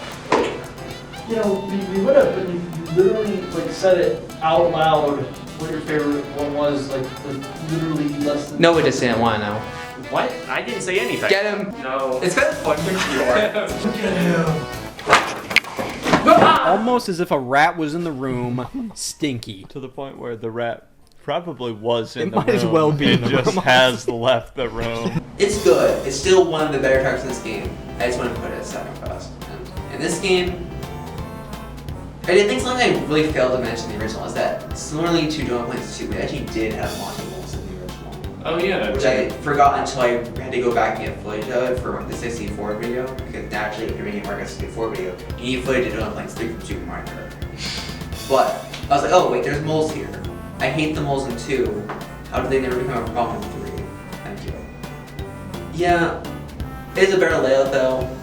You know, we would have, but you literally said it out loud what your favorite one was, literally less than... No, we just didn't want to know. What? I didn't say anything. Get him. No. It's kind of fun to Almost as if a rat was in the room, stinky. To the point where the rat probably was in It the room. might as well be in and the just room. has left the room. It's good. It's still one of the better tracks in this game. I just want to put it at second best. And in this game, I think something I really failed to mention in the original is that similarly to Donut Plains 2, we actually did have modules in the original. Oh yeah. Which I forgot until I had to go back and get footage of it for the 64 video, because naturally if you're making a Mario Kart 64 video, you need footage of Donut Plains 3 from Super Mario Kart. But I was like, oh wait, there's moles here. I hate the moles in 2. How did they never become a problem in 3? Thank you. Yeah, it's a better layout though.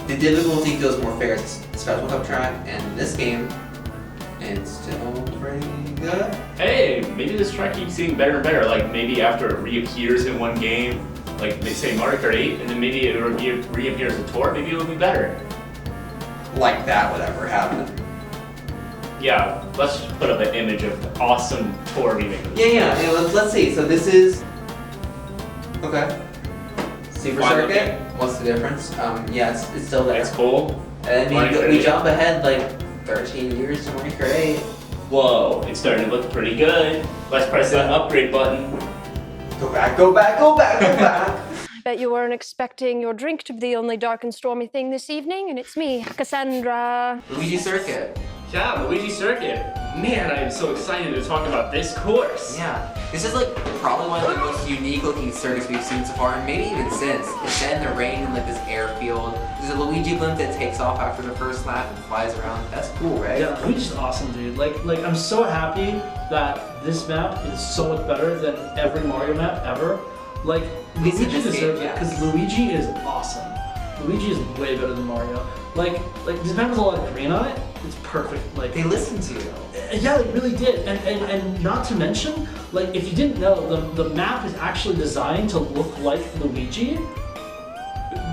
The difficulty feels more fair as a special cup track, and in this game, it's still pretty good. Hey, maybe this track keeps getting better and better. Like maybe after it reappears in one game, like they say Mario Kart 8, and then maybe it reappears in Tour, maybe it'll be better. Like that would ever happen. Yeah, let's just put up an image of the awesome Tour remake. Yeah, let's see. So this is... Okay. Super Fine, Circuit. okay. What's the difference? Yeah, it's still there. It's cool. And we jump ahead like 13 years to Mario Kart 8. Whoa, it's starting to look pretty good. Let's press that upgrade button. Go back, go back, go back, go back. Bet you weren't expecting your drink to be the only dark and stormy thing this evening, and it's me, Cassandra. Luigi Circuit. Yeah, Luigi Circuit. Man, I am so excited to talk about this course. Yeah, this is like probably one of the most unique looking circuits we've seen so far, and maybe even since. It's set in the rain in like this airfield. There's a Luigi blimp that takes off after the first lap and flies around. That's cool, right? Yeah, Luigi's awesome, dude. Like I'm so happy that this map is so much better than every Mario map ever. Like, Luigi deserves it because Luigi is awesome. Luigi is way better than Mario. Like this map has a lot of green on it. It's perfect. Like they listened to you. Yeah, they really did. And not to mention, like if you didn't know, the map is actually designed to look like Luigi.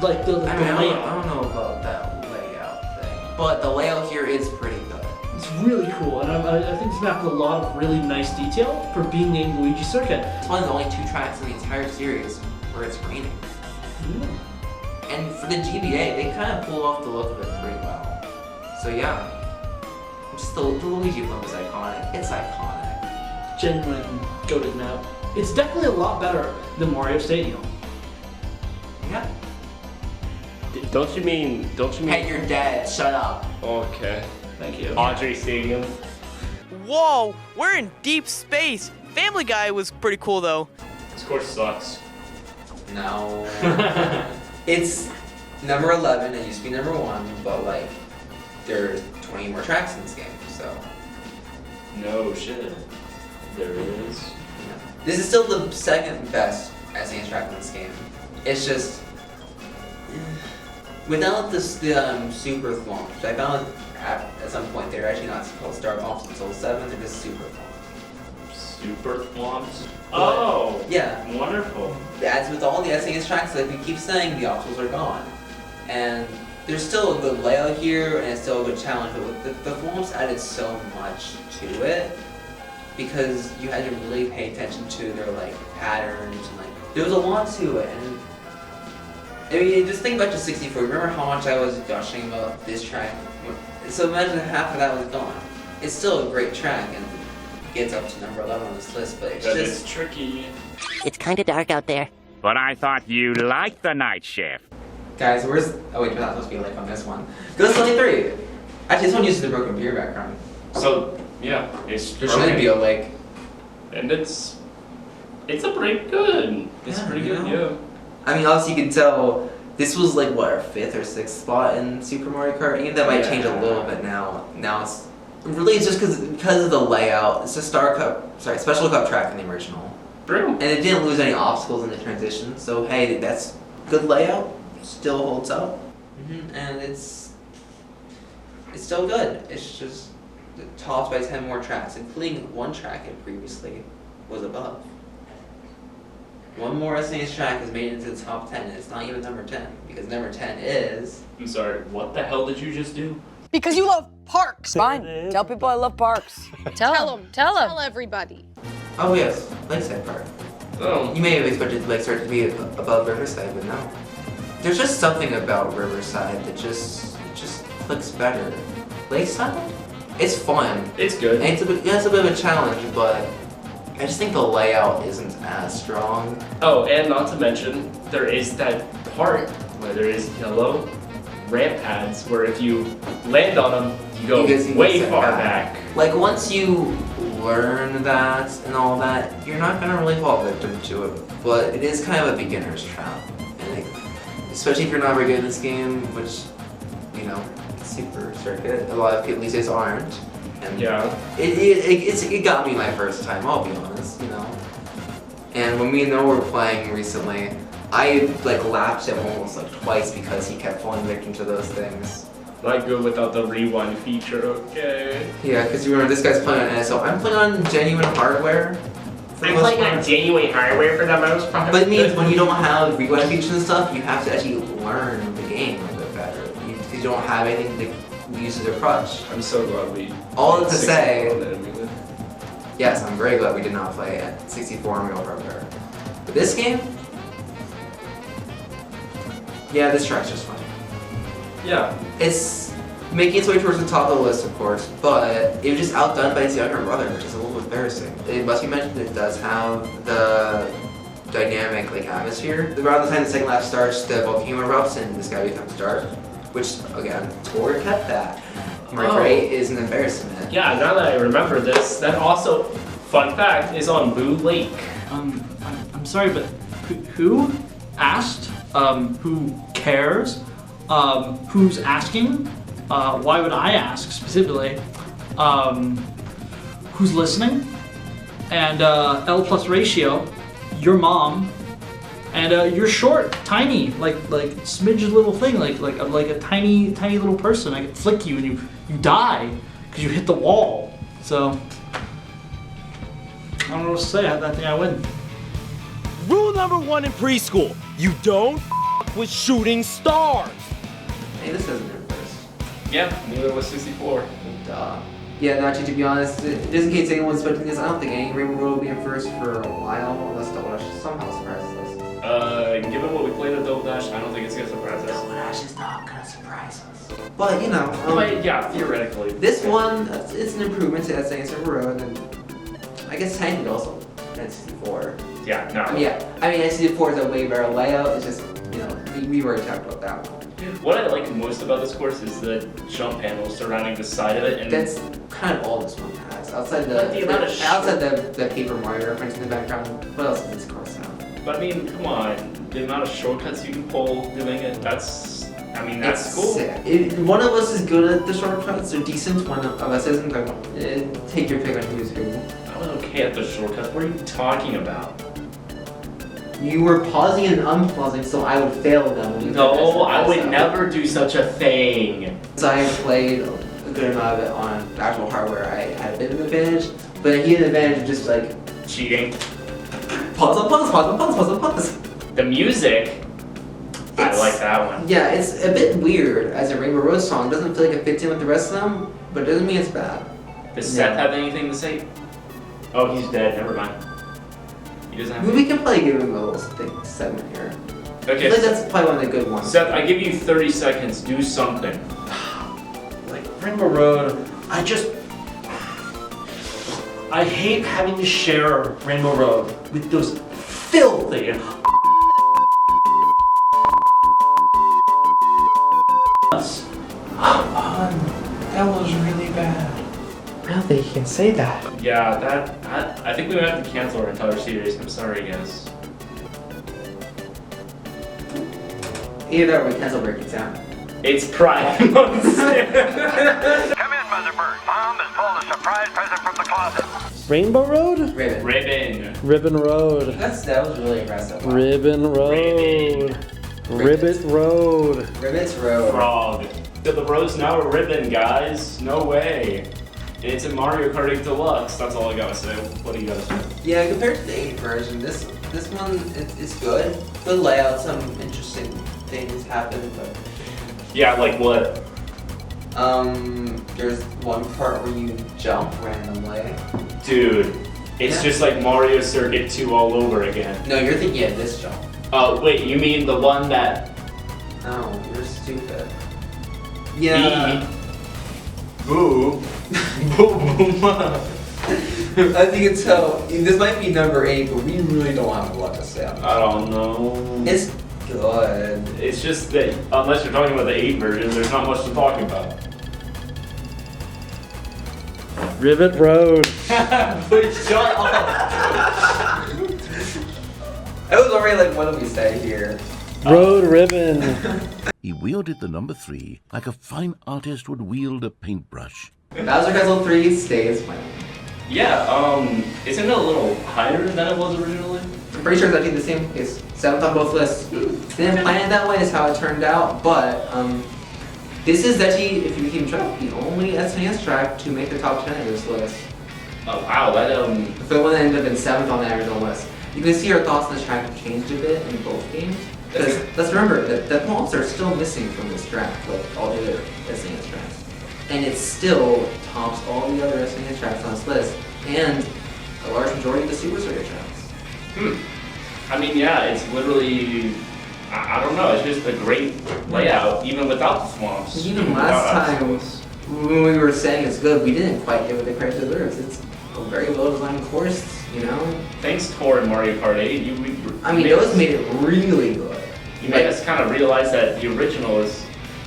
Like the layout. I don't know about that layout thing, but the layout here is pretty good. It's really cool, and I think this map has a lot of really nice detail for being named Luigi Circuit. It's one of the only 2 tracks in the entire series where it's raining. And for the GBA, they kind of pull off the look of it pretty well. So yeah, just the Luigi blimp is iconic. It's iconic. Genuine goated map. It's definitely a lot better than Mario Stadium. Yeah. Don't you mean? Hey, you're dead. Shut up. Okay. Thank you. Audrey Stadium. Whoa, we're in deep space. Family Guy was pretty cool though. This course sucks. No. It's number 11. It used to be number 1, but like there's 20 more tracks in this game, so. No shit. There is. Yeah. This is still the second best SNES track in this game. It's just without the super thwomp, which I found at some point they're actually not supposed to start off until 7. They're just super thwomps. Super thwomps? Oh! Yeah. Wonderful. As with all the SNES tracks, like we keep saying, the obstacles are gone. And there's still a good layout here, and it's still a good challenge, but the thwomps added so much to it, because you had to really pay attention to their like patterns, and like there was a lot to it. And I mean, just think back to 64. Remember how much I was gushing about this track? So imagine half of that was gone. It's still a great track, and gets up to number 11 on this list, but it's just tricky. It's kind of dark out there. But I thought you liked the night shift. Guys, where's... Oh wait, we're not supposed to be like on this one. Ghost 23! Actually, this one uses the broken beer background. So, yeah, it's there shouldn't be a lake. And it's pretty good. It's pretty good, yeah. I mean, obviously you can tell this was like, what, our 5th or 6th spot in Super Mario Kart? Even that might change a little bit now. Now it's... Really, it's just because of the layout. It's a Special Cup track in the original. True. And it didn't lose any obstacles in the transition, so hey, that's good layout. Still holds up. And it's still good. It's just topped by 10 more tracks, including one track it previously was above. One more SNES track has made it into the top 10, and it's not even number 10, because number 10 is... I'm sorry, what the hell did you just do? Because you love parks. Fine. Tell people I love parks. Tell them. Tell everybody. Oh yes, Lakeside Park. Oh. You may have expected to like start to be above Riverside, but no. There's just something about Riverside that just clicks better. Lakeside? It's fun. It's good. And it's a bit of a challenge, but I just think the layout isn't as strong. Oh, and not to mention, there is that part where there is yellow ramp pads where if you land on them, you go way far back. Like once you learn that and all that, you're not gonna really fall victim to it. But it is kind of a beginner's trap. And especially if you're not very good at this game, which, you know, Super Circuit, a lot of people these days aren't. And yeah. It got me my first time, I'll be honest, you know. And when me and Noah were playing recently, I like lapped him almost like twice because he kept falling victim to those things. Not good without the rewind feature, okay? Yeah, because you remember this guy's playing on NSO. I'm playing on genuine hardware. I'm playing on genuine hardware for the most part. But it means when you don't have rewind features and stuff, you have to actually learn the game a bit better. Because you don't have anything to use as a crutch. I'm so glad we... All to say... Yes, I'm very glad we did not play at 64 on real hardware. But this game... Yeah, this track's just fun. Yeah. It's making its way towards the top of the list, of course, but it was just outdone by its younger brother, which is a little embarrassing. It must be mentioned that it does have the dynamic like atmosphere. Around the time the second lap starts, the volcano erupts and the sky becomes dark, which again, Tor kept that. Mercury is an embarrassment. Yeah, now that I remember this, that also, fun fact, is on Boo Lake. I'm sorry, but who asked? Who cares? Who's asking? Why would I ask specifically? Who's listening? And L plus ratio, your mom, and you're short, tiny, like smidge little thing, like a tiny little person. I could flick you and you die because you hit the wall. So I don't know what to say. I think I win. Rule number 1 in preschool: you don't f with shooting stars. Hey, this isn't in first. Yeah, neither was 64. Duh. Yeah, no, actually, to be honest, just in case anyone's expecting this, I don't think any Rainbow Road will be in first for a while, unless Double Dash somehow surprises us. Given what we played at Double Dash, I don't think it's gonna surprise us. Double Dash is not gonna surprise us. But, you know, yeah, theoretically. This one, it's an improvement to Addison Road, and I guess technically also N64. Yeah, no. I mean, N64 is a way better layout, it's just, you know, we already talked about that one. What I like most about this course is the jump panels surrounding the side of it, and that's kind of all this one has. Outside the Paper Mario reference in the background, what else does this course have? But I mean, come on, the amount of shortcuts you can pull doing it, that's it's cool. Sick. One of us is good at the shortcuts, they're decent, one of us isn't. Take your pick on who's who. I was okay at the shortcuts, what are you talking about? You were pausing and unpausing, so I would fail them. No, I would never do such a thing. So I played a good amount of it on actual hardware. I had a bit of an advantage, but he had an advantage of just like cheating. Pause. The music, I like that one. Yeah, it's a bit weird as a Rainbow Road song. It doesn't feel like it fits in with the rest of them, but it doesn't mean it's bad. Does Seth have anything to say? Oh, he's dead. Never mind. He doesn't have. We can play Give Him a Little segment here. Okay. I think that's probably one of the good ones. Seth, I give you 30 seconds. Do something. Like Rainbow Road, I hate having to share Rainbow Road with those filthy That was really bad. I don't think you can say that. Yeah, I think we might have to cancel our entire series. I'm sorry, guys. Either that or we cancel Breaking Sound. It's Pride Month. Come in, Mother-Bird. Mom has pulled a surprise present from the closet. Rainbow Road? Ribbon Road. That was really impressive. Ribbon Road. Ribbit Road. Ribbit's Road. Frog. The road's now a ribbon, guys. No way. It's a Mario Kart 8 Deluxe. That's all I gotta say. What do you gotta say? Yeah, compared to the 8 version, this one it's good. Good layout, some interesting things happen, but yeah, like what? There's one part where you jump randomly. Dude, It's just like Mario Circuit 2 all over again. No, you're thinking of this jump. Oh, wait, you mean the one that... No, you're stupid. Yeah. Boo. Boom. As you can tell, this might be number 8, but we really don't have a lot to say on it. I don't know. It's good. It's just that, unless you're talking about the 8 version, there's not much to talk about. Ribbit Road. But shut up. It was already like, what do we say here? Road Ribbon. He wielded the number 3 like a fine artist would wield a paintbrush. Bowser Castle 3 stays winning. Yeah, isn't it a little higher than it was originally? I'm pretty sure it's actually the same place. 7th on both lists. Didn't plan it that way, is how it turned out, but this is actually, if you keep track, the only SNES track to make the top 10 of this list. Oh wow, that For the one that ended up in 7th on the original list. You can see our thoughts on this track have changed a bit in both games. Because let's remember that the poems are still missing from this track, like all the other SNES tracks. And it still tops all the other SNES tracks on this list, and a large majority of the Super Circuit tracks. I mean, yeah, it's literally, I don't know, it's just a great layout, even without the swamps. Even last time, when we were saying it's good, we didn't quite give it the credit it deserves. It's a very well designed course, you know? Thanks, Tor and Mario Kart 8. Those made it really good. You made us kind of realize that the original is,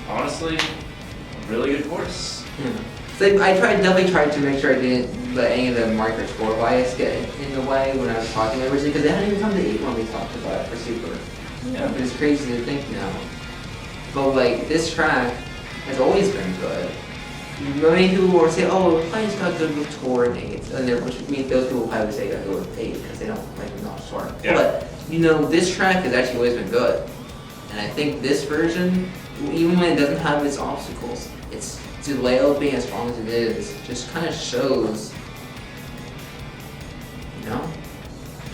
honestly, a really good course. So I definitely tried to make sure I didn't let any of the Mario Kart 4 bias get in the way when I was talking originally, because they hadn't even come to 8 when we talked about it for Super. Yeah. But it's crazy to think now. But like, this track has always been good. Many people will say, oh, we're playing got good with Tor and 8, which means those people will probably say got good with 8 because they don't like not Tor. Yeah. But you know, this track has actually always been good, and I think this version, even when it doesn't have its obstacles, its layout being as strong as it is, just kind of shows, you know,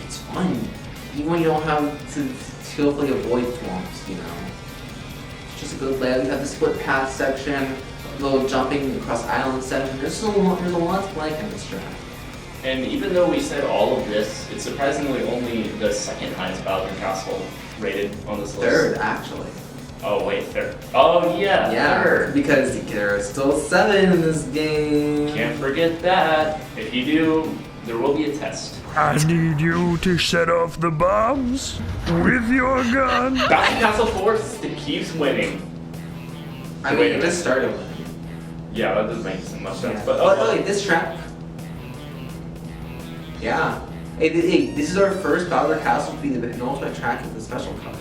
it's fun. Even when you don't have to skillfully avoid swamps, you know. It's just a good layout. You have the split path section, little jumping across island section. There's a lot to like in this track. And even though we said all of this, it's surprisingly only the second highest Bowser Castle rated on this list. Third, actually. Oh wait, third. Oh yeah, third. Because there are still 7 in this game. Can't forget that. If you do, there will be a test. I need you to set off the bombs with your gun. Bowser Castle 4 keeps winning. I mean, it just started winning. Yeah, that doesn't make so much sense. Yeah. But wait, this track. Yeah. Hey, this is our first Bowser Castle to be the penultimate track of the Special Cup.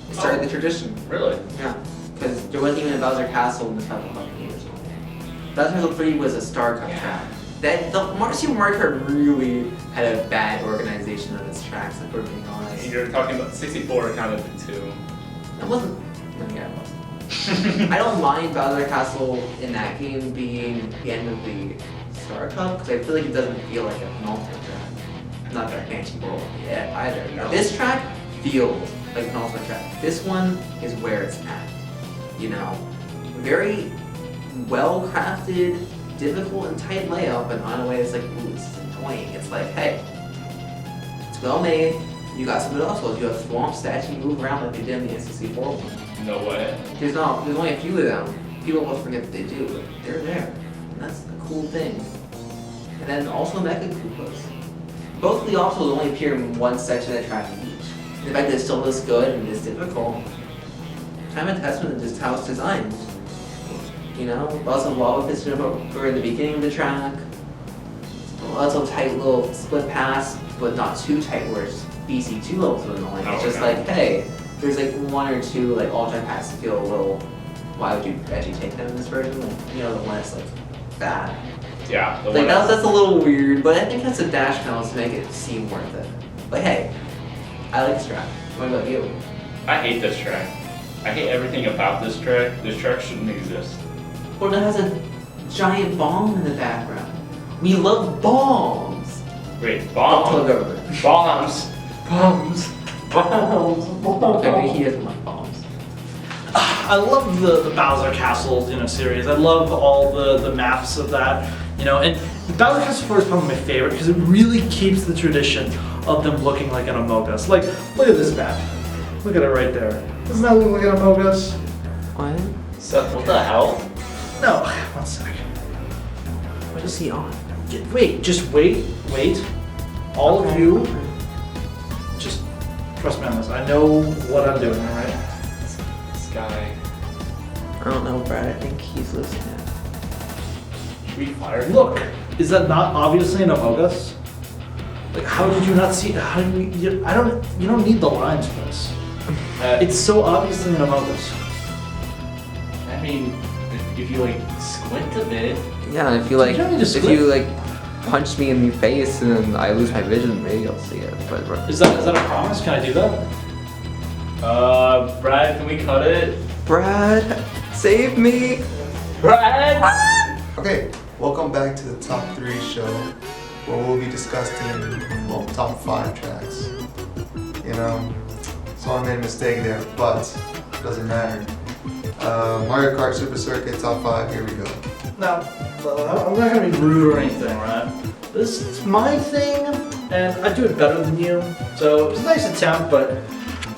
It started the tradition. Really? Yeah. Because there wasn't even a Bowser Castle in the Special Cup game or something. Bowser Castle 3 was a Star Cup track. Super Mario Kart really had a bad organization of its tracks, if we're being honest. You're talking about 64 kind of too. It wasn't. Yeah, it wasn't. I don't mind Bowser Castle in that game being the end of the Star Cup, because I feel like it doesn't feel like a penultimate track. Not that fancy world yet either. No. This track feels like a penultimate track. This one is where it's at. You know? Very well crafted, difficult and tight layout, but not in a way that's like, ooh, this is annoying. It's like, hey, it's well made. You got some good obstacles. You have swamps that actually move around like they did in the N64 one. No way. There's only a few of them. People will forget that they do, but they're there. And that's the cool thing. And then also Mecha Koopas. Both of the obstacles only appear in one section of the track each. And the fact that it still looks good and is difficult, kind of a testament to just how it's designed. You know, lots of lava pits over in the beginning of the track. Lots of tight little split paths, but not too tight where it's BC2 levels of annoying. It's just like, hey, there's like 1 or 2 like alternate paths that feel a little, why would you actually take them in this version? Like, you know, the one that's like bad. Yeah. Like that's a little weird, but I think that's a dash panel to make it seem worth it. But hey, I like this track. What about you? I hate this track. I hate everything about this track. This track shouldn't exist. Well, it has a giant bomb in the background. We love bombs. Wait, bombs? Bombs. Bombs. Bombs. Okay, maybe he doesn't like bombs. I love the Bowser Castle, series. I love all the maps of that, and the Bowser Castle 4 is probably my favorite because it really keeps the tradition of them looking like an Among Us. Like, look at this map. Look at it right there. Doesn't that look like an Among Us? What? Seth, what the hell? No, 1 second. What is he on? Wait, just wait. All of you, just trust me on this. I know what I'm doing, alright? This guy. I don't know, Brad. I think he's listening. Should we fire him? Look, is that not obviously an Among Us? Like, how did you not see it? How did you don't need the lines for this. It's so obviously an Among Us. I mean, if you like squint a bit. Yeah, if you punch me in the face and then I lose my vision, maybe I'll see it. But is that a promise? Can I do that? Brad, can we cut it? Brad, save me! Brad! Okay, welcome back to the Top 3 show, where we'll be discussing, top 5 tracks. Someone made a mistake there, but it doesn't matter. Mario Kart Super Circuit Top 5, here we go. Now, I'm not gonna be rude or anything, right? This is my thing, and I do it better than you. So it's a nice attempt, but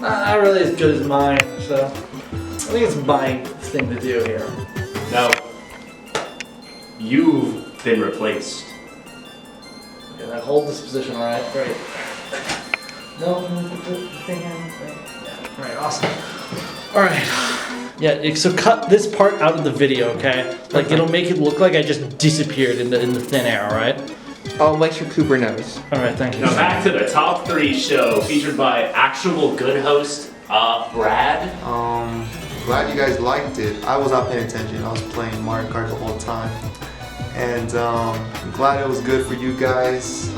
not really as good as mine. So I think it's my thing to do here. Now, you've been replaced. Okay, now hold this position, alright? Great. No, put the thing in. Yeah, alright, awesome. Alright. Yeah, so cut this part out of the video, okay? Like, it'll make it look like I just disappeared in the thin air, alright? Oh, make sure Cooper knows. Alright, thank you. Now back to the Top 3 show, featured by actual good host, Brad. Glad you guys liked it. I was not paying attention. I was playing Mario Kart the whole time. And I'm glad it was good for you guys.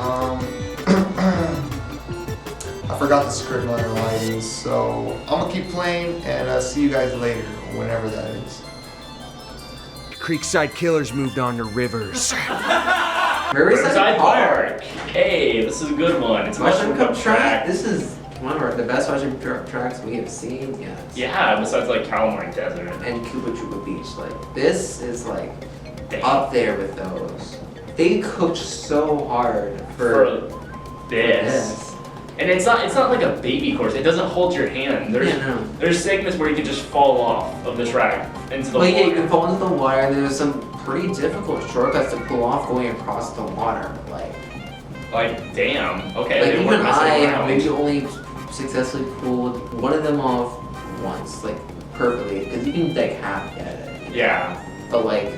I forgot the script line writing, so I'm gonna keep playing and see you guys later, whenever that is. Creekside Killers moved on to Rivers. Riverside Park. Hey, this is a good one. It's a Mushroom Cup track. This is one of the best Mushroom Cup tracks we have seen. Yes. Yeah, besides like Calamari Desert and Cuba Chuba Beach. Like, this is like up there with those. They cooked so hard for this. And it's not like a baby course. It doesn't hold your hand. There's segments where you can just fall off of the track into the water. Yeah, you can fall into the water, and there's some pretty difficult shortcuts to pull off going across the water. Like damn. Okay. Like even I maybe only successfully pulled one of them off once, like perfectly, because you can like half get it. Yeah. But like,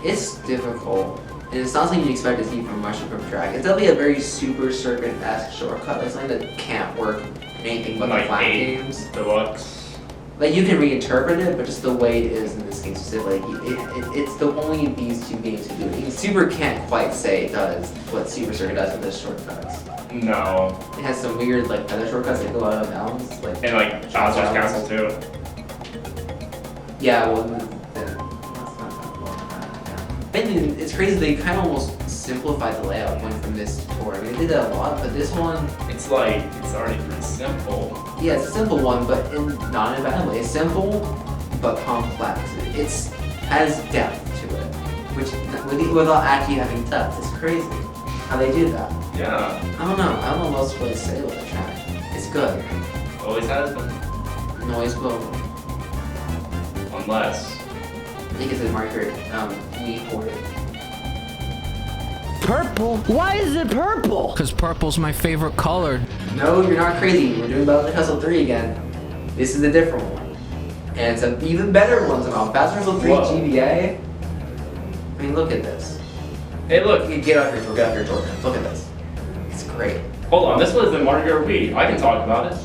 it's difficult. And it's not something you expect to see from Mushroom Cup track. It's definitely a very Super Circuit-esque shortcut. It's something that can't work in anything but the flat games. Deluxe. Like, you can reinterpret it, but just the way it is in this game, just like it's the only these two games to do it. Even Super can't quite say it does what Super Circuit does with its shortcuts. No. It has some weird like feather shortcuts that go out of bounds. And like Bowser's Castle too. Yeah, well. It's crazy, they kind of almost simplified the layout going from this to 4. I mean, they did that a lot, but this one... It's already pretty simple. Yeah, it's a simple one, but not in a bad way. It's simple, but complex. It has depth to it, which, without actually having depth, it's crazy how they do that. Yeah. I don't know what else to say with the track. It's good. Always has been. Always will. Unless... I think it's a Mario Kart Wii ported. Purple? Why is it purple? Because purple's my favorite color. No, you're not crazy. We're doing Bowser Castle 3 again. This is a different one. And it's an even better one somehow. Bowser Castle 3 GBA. I mean, look at this. Hey, look. Get out here, Jordan. Look at this. It's great. Hold on, this was the Mario Kart Wii. I can talk about it.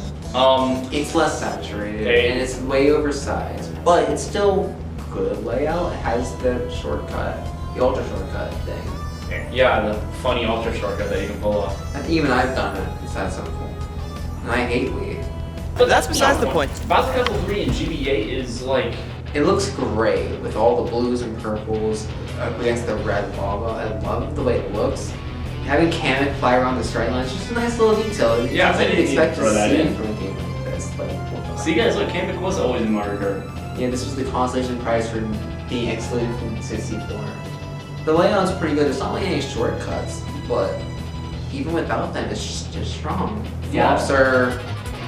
It's less saturated and it's way oversized, but it's still good layout. It has the shortcut, the ultra shortcut thing. Yeah, the funny ultra shortcut that you can pull off. And even I've done it. It's that simple. And I hate Wii. But that's besides the point. Bowser Castle 3 in GBA is like... It looks great with all the blues and purples against the red lava. I love the way it looks. Having Kamek fly around the straight line is just a nice little detail. Yeah, I didn't expect throw that in from a game like this. See guys, look, Kamek was always in Mario Kart. Yeah, this was the consolation prize for being excluded from 64. The layout's pretty good. There's not really any shortcuts, but even without them, it's just strong. Flops are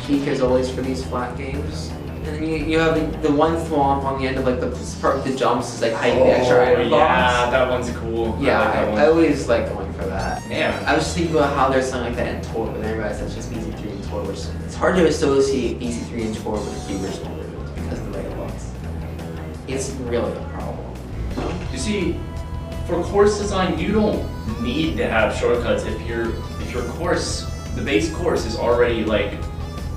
peak as always for these flat games. And then you have the one thwomp on the end of like the part with the jumps is like hiding the extra item box. Yeah, that one's cool. Yeah, I always like going for that. Yeah. I was just thinking about how there's something like that in Tour, but then I realized that's just EZ3 and Tour, which it's hard to associate EZ3 and Tour with the original versions because of the Lego box. It's really a problem. You see, for course design, you don't need to have shortcuts if your course, the base course is already like,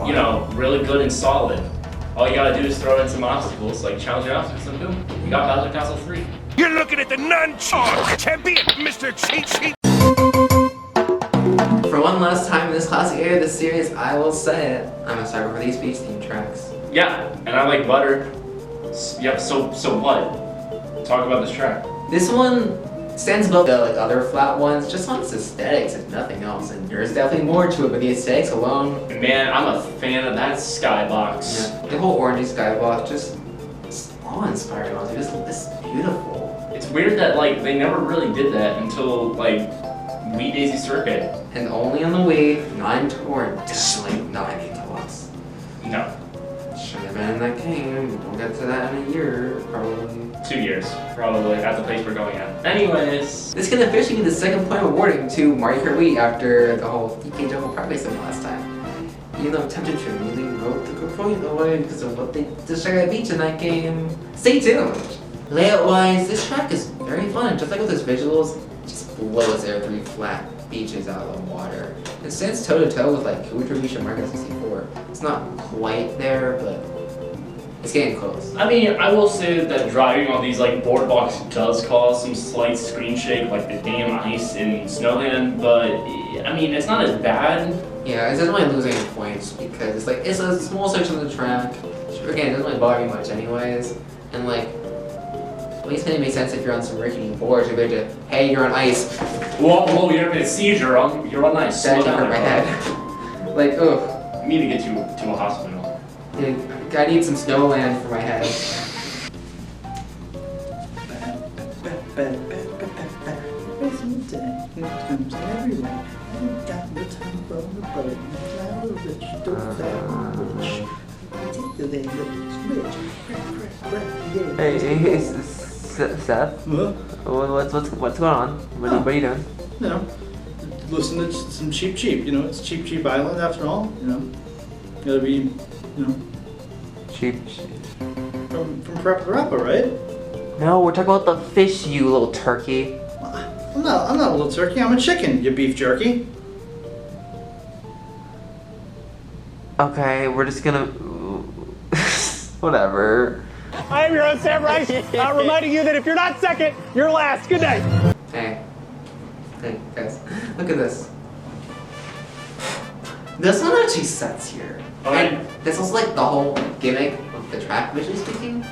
you know, really good and solid. All you gotta do is throw in some obstacles, like challenging obstacles, and boom, you got Bowser Castle 3. You're looking at the non-charge champion, Mr. Cheat Sheet. For one last time in this classic area of the series, I will say it. I'm a sucker for these beach theme tracks. Yeah, and I like butter. Yep, so what? Talk about this track. This one stands above the like other flat ones just on its aesthetics if nothing else, and there's definitely more to it, but the aesthetics alone. Man, I'm a fan of that skybox. Yeah, the whole orangey skybox, just awe-inspiring, honestly. It's beautiful. It's weird that like they never really did that until like Wii Daisy Circuit. And only on the Wii, not in Tour, definitely not in the Deluxe. No. Should have been in that game. We'll get to that in a year, probably. 2 years, probably, at the place we're going at. Anyways. This can officially be the second point awarding to Mario Kart Wii after the whole DK Jungle Progress thing last time. Even though I'm tempted to immediately wrote the good point away because of what they just shot at beach in that game. Stay tuned! Layout-wise, this track is very fun. Just like with its visuals, it just blows their 3 flat beaches out of the water. It stands toe-to-toe with like Ultra Beach and Mario Kart 64. It's not quite there, but it's getting close. I mean, I will say that driving on these like boardwalks does cause some slight screen shake, like the damn ice in Snowland, but I mean, it's not as bad. Yeah, it doesn't really lose any points because it's like, it's a small section of the track. Again, it doesn't really bother me much anyways. And like, at least it makes sense if you're on some rickety boards, you're to, hey, you're on ice. Whoa, you're having a seizure, you're on ice. That hurt my head. Like, ugh. You need to get to a hospital. Yeah, I need some snowland for my head. Hey, Seth? What's going on? What are you doing? You know, listen to some Cheap Cheap. You know, it's Cheap Island after all. You know, gotta be, you know. Cheap. From Rebbeca, right? No, we're talking about the fish, you little turkey. I'm not a little turkey. I'm a chicken. You beef jerky. Okay, we're just gonna. Whatever. I am your host, Sam Rice, reminding you that if you're not second, you're last. Good night. Hey, guys, look at this. This one actually sets here. Okay. And this was like the whole gimmick of the track, visually speaking.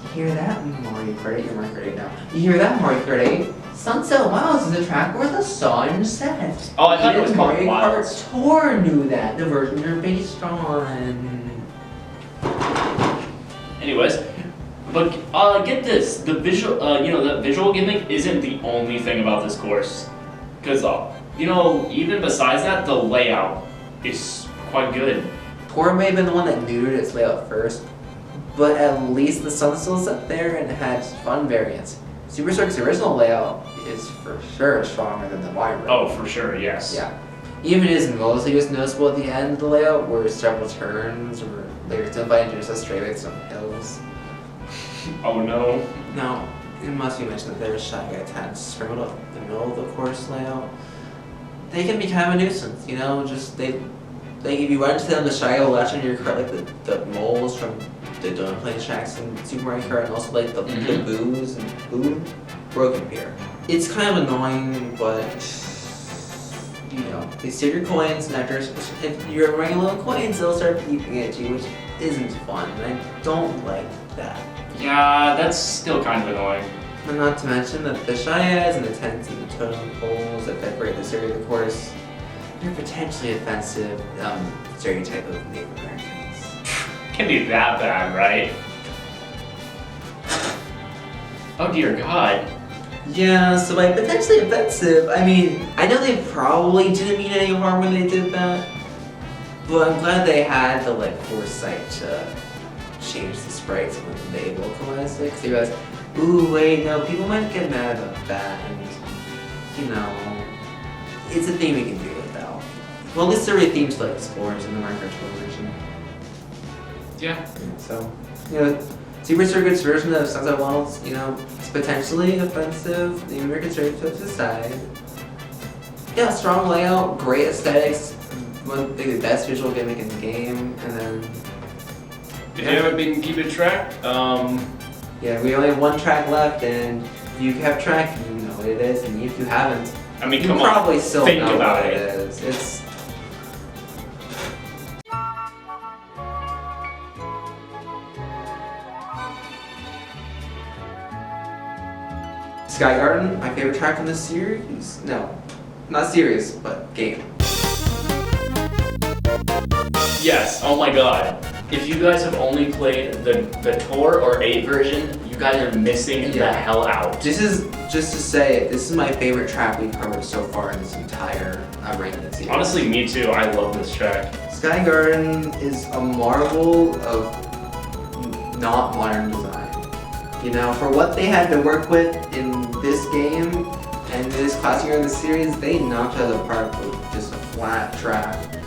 You hear that, Mario Kart 8? You're Mario Kart 8 now. You hear that, Mario Kart 8? Sunset Wilds is a track where the sun sets. Oh, I thought it was called Mario Wilds. Kart Tour knew that, the version you're based on. Anyways, but get this, the visual, the visual gimmick isn't the only thing about this course. Because, even besides that, the layout is quite good. Tour may have been the one that neutered its layout first, but at least the sun still set there and had fun variants. Super Circuit's original layout is for sure stronger than the wide road. Oh, for sure, yes. Yeah. Even it is mostly just noticeable at the end of the layout where several turns or later to invite into just straight with some hills. Oh no. Now, it must be mentioned that there's Shy Guy tents from the middle of the course layout. They can be kind of a nuisance, just if you run into them, the Shy Guy will latch into your cart like the moles from the donut plane tracks in Super Mario Kart, and also like the boos and boom broken here. It's kind of annoying, but they steal your coins, and after if you're running low on coins, they'll start beeping at you, which isn't fun, and I don't like that. Yeah, that's still kind of annoying. And not to mention that the Shy Guys and the tents and the totem poles that decorate this area of the course, they're potentially offensive stereotype of Native Americans. Can't be that bad, right? Oh dear God. Yeah, so like potentially offensive. I mean, I know they probably didn't mean any harm when they did that, but I'm glad they had the like foresight to change the sprites when they localized it. Because they realized, ooh, wait, no, people might get mad about that, and you know, it's a thing we can do without. Well, at least there are themes to like sports in the Mario Kart version. Yeah. So, you know, Super Circuit's version of Sunset Waltz, you know, it's potentially offensive. The American stereotypes aside. Yeah, strong layout, great aesthetics, one of the best visual gimmick in the game, and then. If you haven't been keeping track, yeah, we only have one track left, and if you have track, you know what it is, and if you haven't, I mean, you come probably on, still think know about what it. it is. It's. Sky Garden, my favorite track in this series? No, not series, but game. Yes, oh my god. If you guys have only played the Tour or 8 version, you guys are missing the hell out. This is, just to say, this is my favorite track we've covered so far in this entire ranking series. Honestly, me too. I love this track. Sky Garden is a marvel of not modern design. You know, for what they had to work with in this game and this classic year of the series, they knocked it out of the park with just a flat track.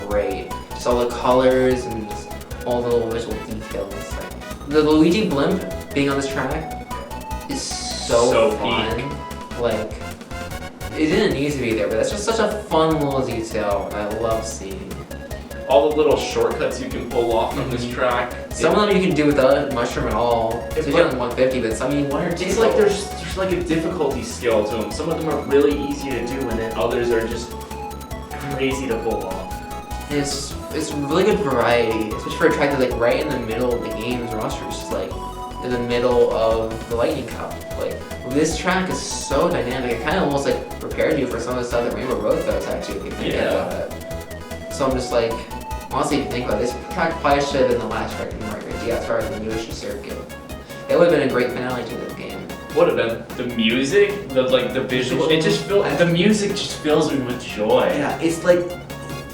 Great. Just all the colors and just all the little visual details. Like, the Luigi blimp being on this track is so fun. Peak. Like, it didn't need to be there, but that's just such a fun little detail that I love seeing. All the little shortcuts you can pull off on this track. Some of them you can do without a mushroom at all. It's usually on 150, but some you need one or two. It's like there's like a difficulty scale to them. Some of them are really easy to do, and then others are just crazy to pull off. It's really good variety, especially for a track that's like right in the middle of the game's roster. It's just like in the middle of the Lightning Cup. Like this track is so dynamic. It kind of almost like prepared you for some of the stuff that Rainbow Road does actually. If you think about it. So I'm just like, honestly, if you think about it, this track probably should have been the last track in Mario Kart DS rather than Yoshi Circuit. It would have been a great finale to this game. Would have been. The music, the visual, it just the music just fills me with joy. Yeah, it's like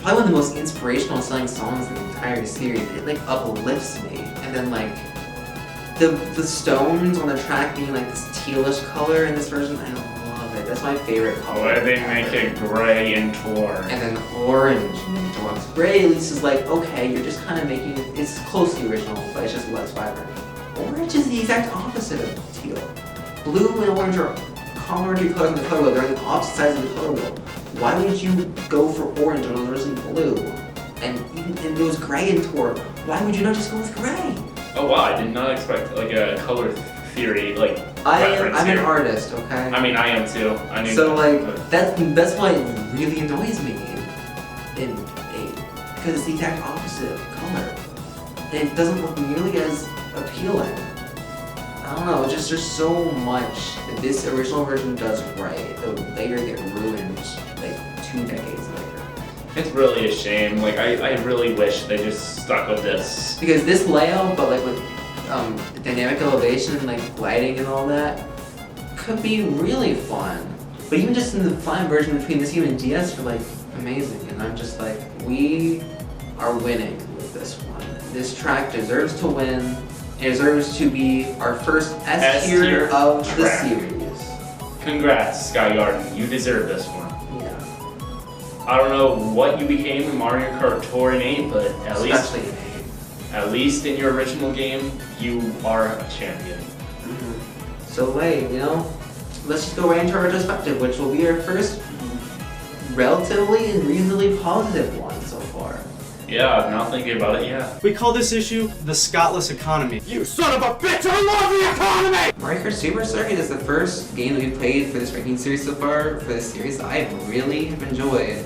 probably one of the most inspirational selling songs in the entire series. It like uplifts me, and then like the stones on the track being like this tealish color in this version, I love it. That's my favorite color. Why they make it gray in Tour? And then orange in Tour. Gray at least is like, okay, you're just kind of making it, it's close to the original, but it's just less vibrant. Orange is the exact opposite of teal. Blue and orange are complementary colors in the color wheel. They're on the opposite sides of the color wheel. Why would you go for orange when it was originally blue? And it was gray in Tour. Why would you not just go with gray? Oh wow, I did not expect like a color theory like reference I'm here. an artist, okay? I mean, I am too. I knew so that, like that's why it really annoys me in 8, because it's the exact opposite of color, and it doesn't look nearly as appealing. I don't know, just there's so much that this original version does right that would later get ruined like 2 decades later. It's really a shame. Like I really wish they just stuck with this. Because this layout, but like with dynamic elevation and like gliding and all that, could be really fun. But even just in the fine version between this game and DS are like amazing. And I'm just like, we are winning with this one. This track deserves to win. It deserves to be our first S tier of the series. Congrats, Sky Garden. You deserve this one. Yeah. I don't know what you became in Mario Kart Tour in 8, but at least in your original game, you are a champion. So wait, you know, let's just go right into our retrospective, which will be our first relatively and reasonably positive one so far. Yeah, now thinking about it, yeah. We call this issue the Scottless economy. You son of a bitch, I love the economy! Mario Kart Super Circuit is the first game that we've played for this ranking series so far, for this series that I really have enjoyed.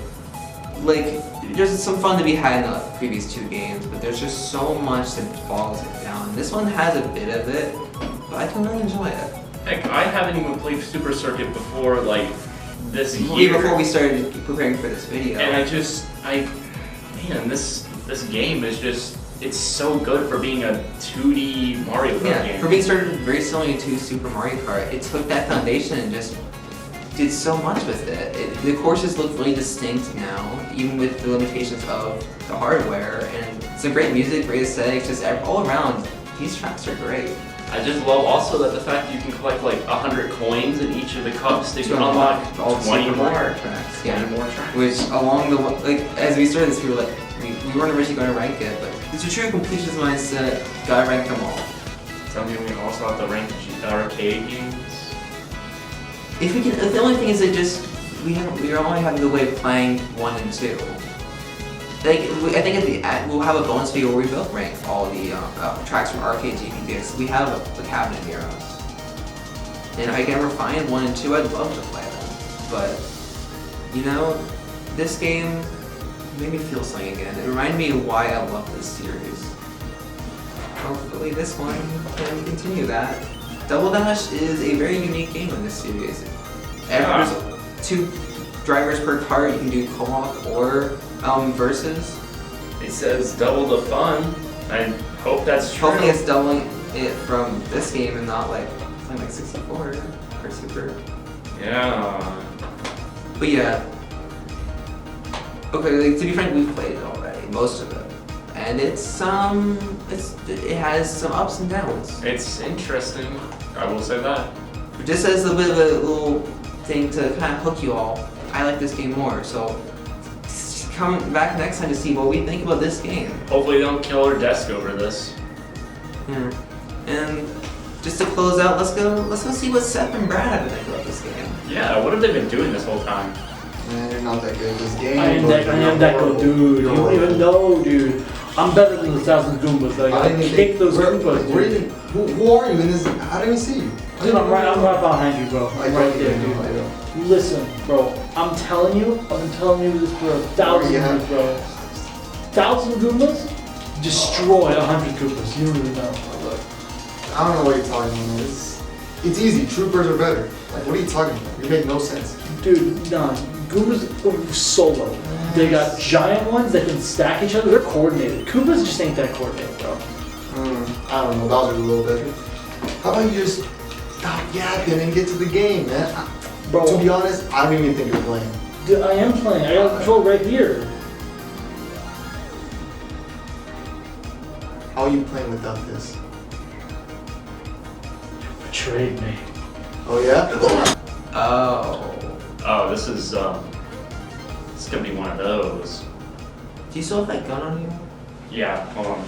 Like, there's some fun to be had in the previous 2 games, but there's just so much that bogs it down. This one has a bit of it, but I can really enjoy it. Heck, I haven't even played Super Circuit before, like, this Even year. before we started preparing for this video. And man, this game is just it's so good for being a 2D Mario Kart game. For being started very similar to Super Mario Kart, it took that foundation and just did so much with it. The courses look really distinct now, even with the limitations of the hardware, and it's a great music, great aesthetics, just all around. These tracks are great. I just love also that the fact that you can collect like 100 coins in each of the cups to unlock all 20 more tracks. 20 more tracks. Which along the like as we started this, we were like, we weren't originally going to rank it, but it's a true completionist mindset. Gotta rank them all. Tell me we also have to rank arcade games. If we can, the only thing is that just we only have the way of playing 1 and 2. Like I think we'll have a bonus video where we both rank all the tracks from arcade GPGs. We have a cabinet near us, and if I can ever find 1 and 2, I'd love to play them. But you know, this game made me feel something again. It reminded me of why I love this series. Hopefully, this one can continue that. Double Dash is a very unique game in this series. There's 2 drivers per car. You can do co-op or versus. It says double the fun. I hope that's true. Hopefully it's doubling it from this game and not like something like 64 or Super. Yeah. But yeah. Okay, like, to be frank, we've played it already, most of it. And it has some ups and downs. It's interesting. I will say that. Just as a bit of a little thing to kind of hook you all, I like this game more, so come back next time to see what we think about this game. Hopefully they don't kill our desk over this. Yeah. And just to close out, let's go see what Seth and Brad have to think about this game. Yeah, what have they been doing this whole time? Man, you're not that good at this game. I am that good, dude. You don't even know, dude. I'm better than the 1,000 Goombas. Like, I kick those Goombas, dude. Who are you in this? How do we see you? Dude, I'm right behind you, bro. I'm right there, dude. Listen, bro. I'm telling you this for 1,000 years, bro. 1,000 Goombas destroy 100 Goombas. You don't even know. Look, I don't know what you're talking about. It's easy. Troopers are better. Like, what are you talking about? You make no sense. Dude, nah. Goombas are solo. They got giant ones that can stack each other. They're coordinated. Koopas just ain't that coordinated, bro. I don't know. Bowser's a little better. How about you just stop yapping and get to the game, man? Bro, to be honest, I don't even think you're playing. Dude, I am playing. I got the control right here. How are you playing without this? You betrayed me. Oh yeah? Oh, this is it's gonna be one of those. Do you still have that gun on you? Yeah, hold on.